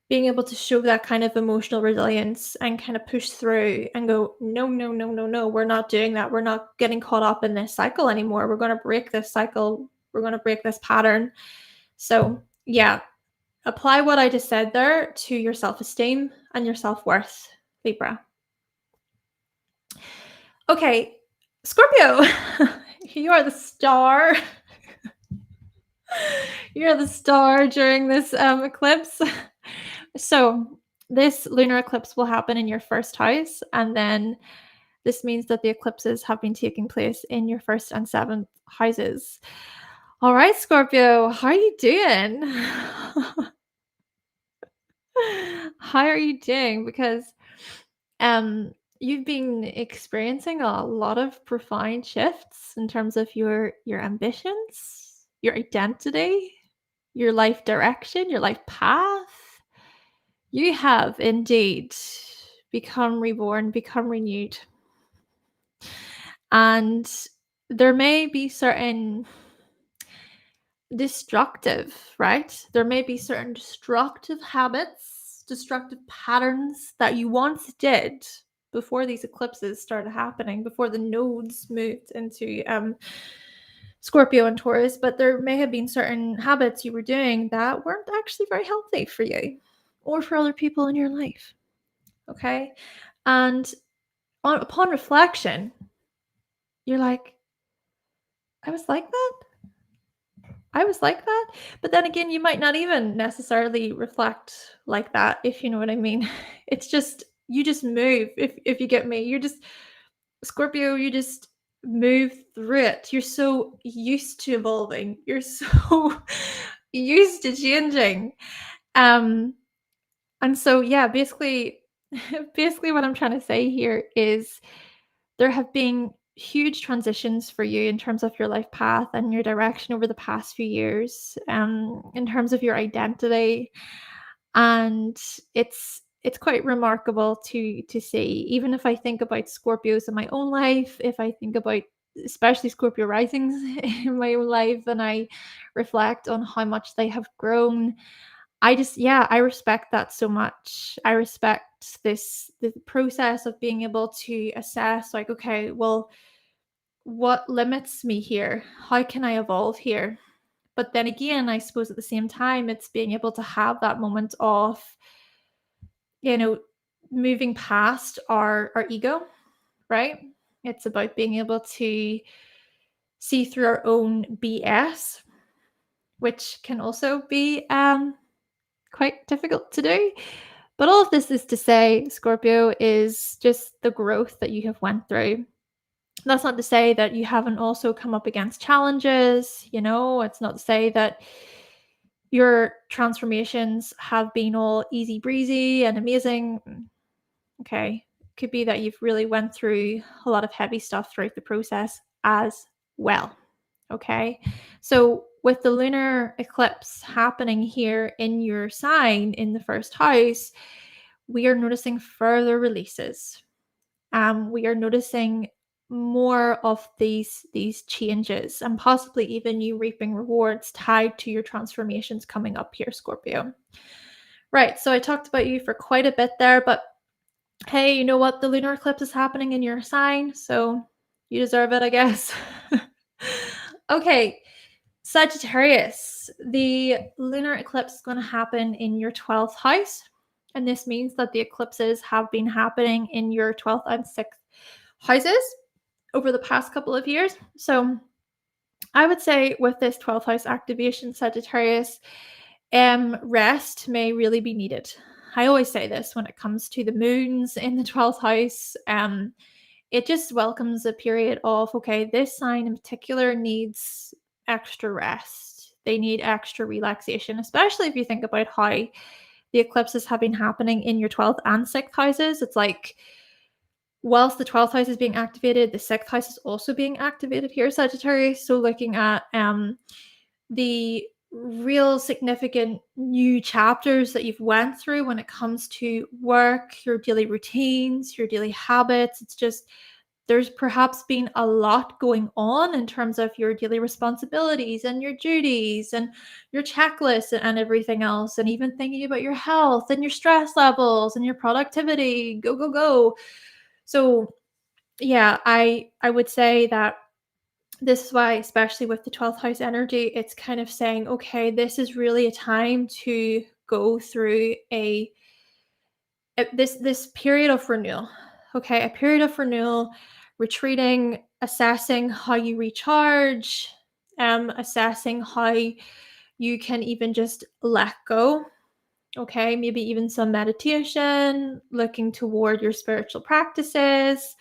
Being able to show that kind of emotional resilience and kind of push through and go, no, no, no, no, no, we're not doing that. We're not getting caught up in this cycle anymore. We're going to break this cycle. We're going to break this pattern. So, yeah, apply what I just said there to your self-esteem and your self-worth, Libra. Okay, Scorpio, you are the star. You're the star during this eclipse. So, this lunar eclipse will happen in your first house, and then this means that the eclipses have been taking place in your first and seventh houses. All right, Scorpio, how are you doing? How are you doing? Because you've been experiencing a lot of profound shifts in terms of your ambitions, your identity, your life direction, your life path. You have indeed become reborn, become renewed. And there may be certain right? There may be certain destructive habits, destructive patterns that you once did before these eclipses started happening, before the nodes moved into Scorpio and Taurus, but there may have been certain habits you were doing that weren't actually very healthy for you or for other people in your life. Okay. And upon reflection, you're like, I was like that. I was like that. But then again, you might not even necessarily reflect like that, if you know what I mean. It's just, you just move. If you get me, you're just Scorpio, you just move through it. You're so used to evolving. You're so used to changing. Um, and so yeah, basically basically what I'm trying to say here is there have been huge transitions for you in terms of your life path and your direction over the past few years, in terms of your identity, and it's quite remarkable to see. Even if I think about Scorpios in my own life, if I think about especially Scorpio risings in my own life, and I reflect on how much they have grown, I respect that so much. I respect the process of being able to assess, like, okay, well, what limits me here? How can I evolve here? But then again, I suppose at the same time, it's being able to have that moment of, you know, moving past our ego, right? It's about being able to see through our own BS, which can also be quite difficult to do. But all of this is to say, Scorpio, is just the growth that you have went through. That's not to say that you haven't also come up against challenges, it's not to say that your transformations have been all easy breezy and amazing. Okay. Could be that you've really went through a lot of heavy stuff throughout the process as well. Okay. So with the lunar eclipse happening here in your sign in the first house, we are noticing further releases. We are noticing more of these changes, and possibly even you reaping rewards tied to your transformations coming up here, Scorpio. Right, so I talked about you for quite a bit there, but hey, you know what? The lunar eclipse is happening in your sign, so you deserve it, I guess. Okay, Sagittarius. The lunar eclipse is going to happen in your 12th house, and this means that the eclipses have been happening in your 12th and 6th houses over the past couple of years. So I would say with this 12th house activation, Sagittarius, rest may really be needed. I always say this when it comes to the moons in the 12th house. It just welcomes a period of, okay, this sign in particular needs extra rest. They need extra relaxation, especially if you think about how the eclipses have been happening in your 12th and 6th houses. It's like, whilst the 12th house is being activated, the 6th house is also being activated here, Sagittarius. So looking at the real significant new chapters that you've went through when it comes to work, your daily routines, your daily habits. It's just, there's perhaps been a lot going on in terms of your daily responsibilities and your duties and your checklist and everything else, and even thinking about your health and your stress levels and your productivity. Go, go, go. So yeah, I would say that this is why, especially with the 12th house energy, it's kind of saying, okay, this is really a time to go through this period of renewal. Okay, a period of renewal, retreating, assessing how you recharge, assessing how you can even just let go. Okay, maybe even some meditation, looking toward your spiritual practices,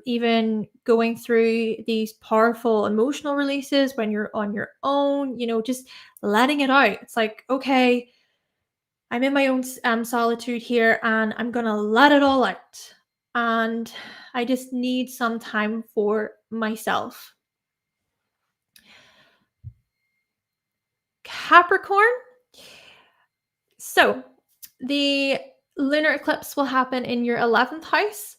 even going through these powerful emotional releases when you're on your own, just letting it out. It's like, okay, I'm in my own solitude here and I'm going to let it all out. And I just need some time for myself. Capricorn. So the lunar eclipse will happen in your 11th house.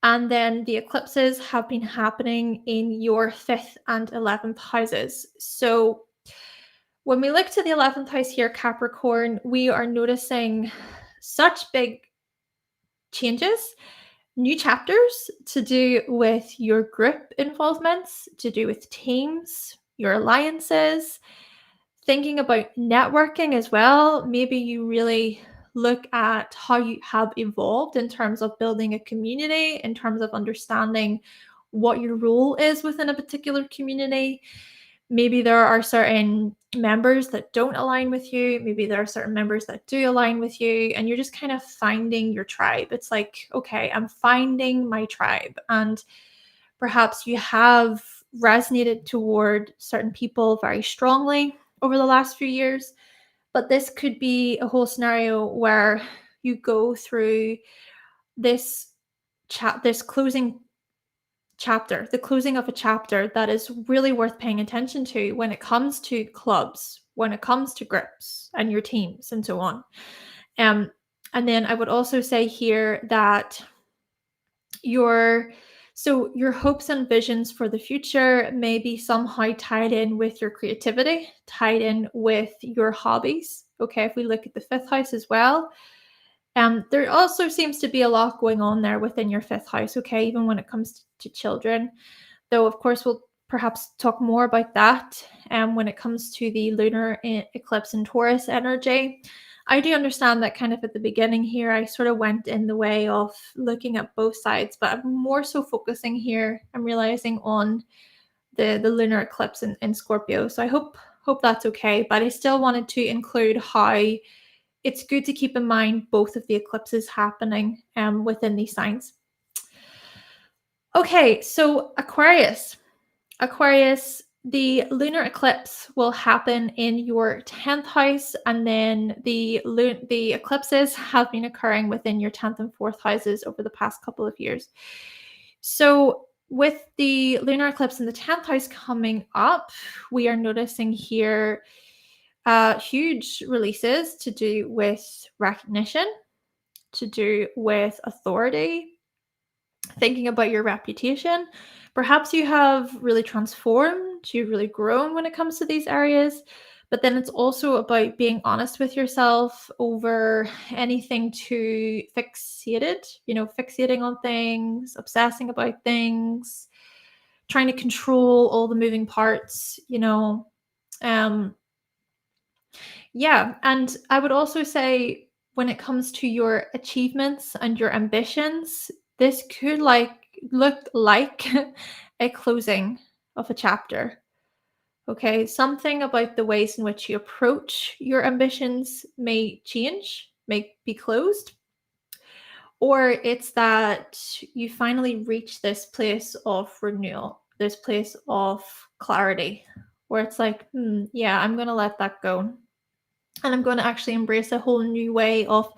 And then the eclipses have been happening in your 5th and 11th houses. So when we look to the 11th house here, Capricorn, we are noticing such big changes, new chapters to do with your group involvements, to do with teams, your alliances, thinking about networking as well. Maybe you really look at how you have evolved in terms of building a community, in terms of understanding what your role is within a particular community. Maybe there are certain members that don't align with you. Maybe there are certain members that do align with you, and you're just kind of finding your tribe. It's like, okay, I'm finding my tribe. And perhaps you have resonated toward certain people very strongly over the last few years, but this could be a whole scenario where you go through this this closing chapter, the closing of a chapter that is really worth paying attention to when it comes to clubs, when it comes to groups and your teams and so on. Um, and then I would also say here that your your hopes and visions for the future may be somehow tied in with your creativity, tied in with your hobbies. Okay, if we look at the 5th house as well, there also seems to be a lot going on there within your 5th house. Okay, even when it comes to children, though of course we'll perhaps talk more about that when it comes to the lunar eclipse in Taurus energy. I do understand that kind of at the beginning here, I sort of went in the way of looking at both sides, but I'm more so focusing here. I'm realizing on the lunar eclipse in Scorpio. So I hope that's okay. But I still wanted to include how it's good to keep in mind both of the eclipses happening within these signs. Okay, so Aquarius. Aquarius, the lunar eclipse will happen in your 10th house, and then the eclipses have been occurring within your 10th and 4th houses over the past couple of years. So with the lunar eclipse in the 10th house coming up, we are noticing here huge releases to do with recognition, to do with authority, thinking about your reputation. Perhaps you have really transformed, you've really grown when it comes to these areas, but then it's also about being honest with yourself over anything too fixated, fixating on things, obsessing about things, trying to control all the moving parts. Um, yeah. And I would also say when it comes to your achievements and your ambitions, this could look like a closing of a chapter. Okay. Something about the ways in which you approach your ambitions may change, may be closed, or it's that you finally reach this place of renewal, this place of clarity, where it's like, yeah, I'm going to let that go. And I'm going to actually embrace a whole new way of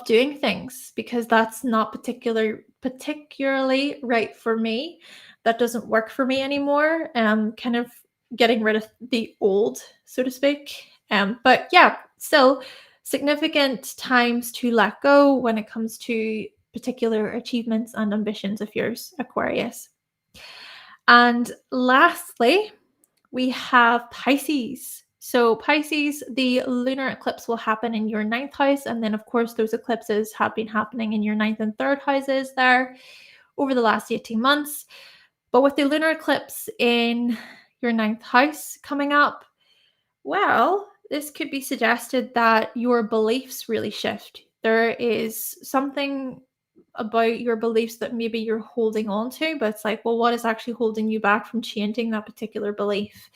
doing things, because that's not particularly right for me. That doesn't work for me anymore. Kind of getting rid of the old, so to speak. But yeah, still significant times to let go when it comes to particular achievements and ambitions of yours, Aquarius. And lastly, we have Pisces. So Pisces, the lunar eclipse will happen in your ninth house. And then, of course, those eclipses have been happening in your ninth and third houses there over the last 18 months. But with the lunar eclipse in your ninth house coming up, well, this could be suggested that your beliefs really shift. There is something about your beliefs that maybe you're holding on to, but it's like, well, what is actually holding you back from changing that particular belief?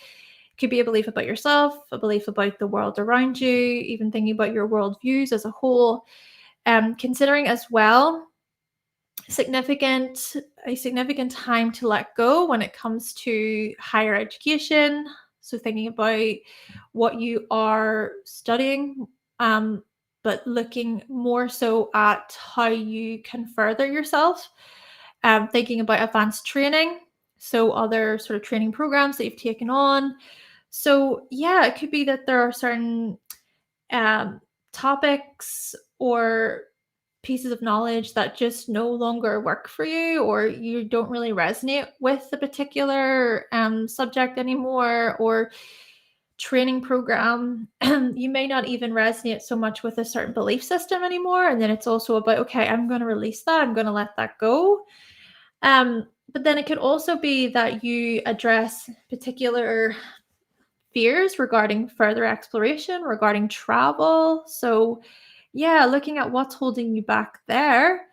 It could be a belief about yourself, a belief about the world around you, even thinking about your worldviews as a whole. Considering as well a significant time to let go when it comes to higher education. So thinking about what you are studying, but looking more so at how you can further yourself. Thinking about advanced training, so other sort of training programs that you've taken on. So yeah, it could be that there are certain um, topics or pieces of knowledge that just no longer work for you, or you don't really resonate with the particular subject anymore, or training program. You may not even resonate so much with a certain belief system anymore. And then it's also about, okay, I'm going to release that, I'm going to let that go. But then it could also be that you address particular fears regarding further exploration, regarding travel. So, yeah, looking at what's holding you back there,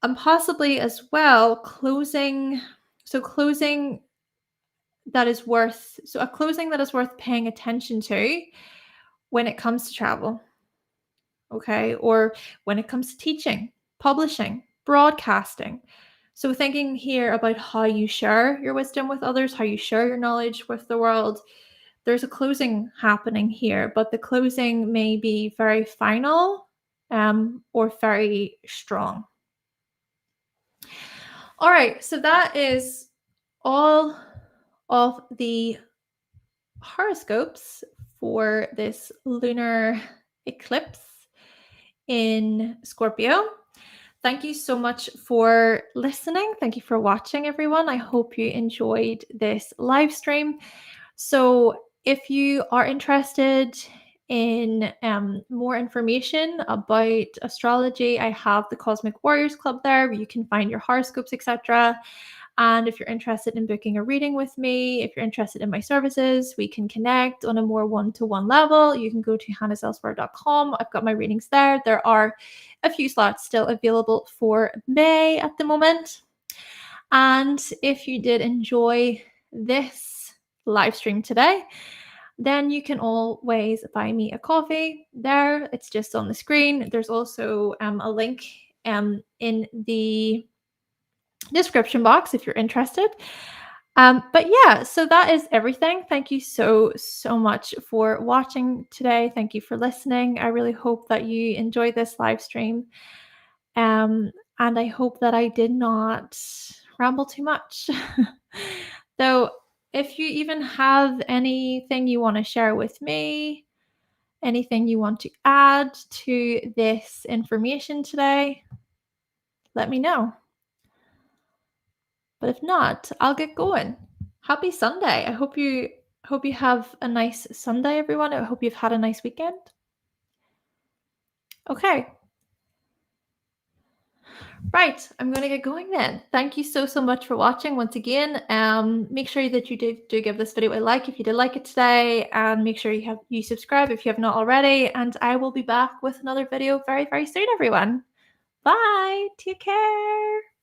and possibly as well closing. So, a closing that is worth paying attention to when it comes to travel. Okay, or when it comes to teaching, publishing, broadcasting. So, thinking here about how you share your wisdom with others, how you share your knowledge with the world. There's a closing happening here, but the closing may be very final or very strong. All right, so that is all of the horoscopes for this lunar eclipse in Scorpio. Thank you so much for listening. Thank you for watching, everyone. I hope you enjoyed this live stream. So, if you are interested in more information about astrology, I have the Cosmic Warriors Club there where you can find your horoscopes, etc. And if you're interested in booking a reading with me, if you're interested in my services, we can connect on a more one-to-one level. You can go to hannahselsewhere.com. I've got my readings there. There are a few slots still available for May at the moment. And if you did enjoy this live stream today, then you can always buy me a coffee there. It's just on the screen. There's also a link in the description box if you're interested. But yeah, so that is everything. Thank you so much for watching today. Thank you for listening. I really hope that you enjoyed this live stream. And I hope that I did not ramble too much. So if you even have anything you want to share with me, anything you want to add to this information today, let me know. But if not, I'll get going. Happy Sunday. I hope you have a nice Sunday, everyone. I hope you've had a nice weekend. Okay. Right, I'm going to get going then. Thank you so much for watching once again. Make sure that you do give this video a like if you did like it today, and make sure you subscribe if you have not already, and I will be back with another video very, very soon, everyone. Bye. Take care.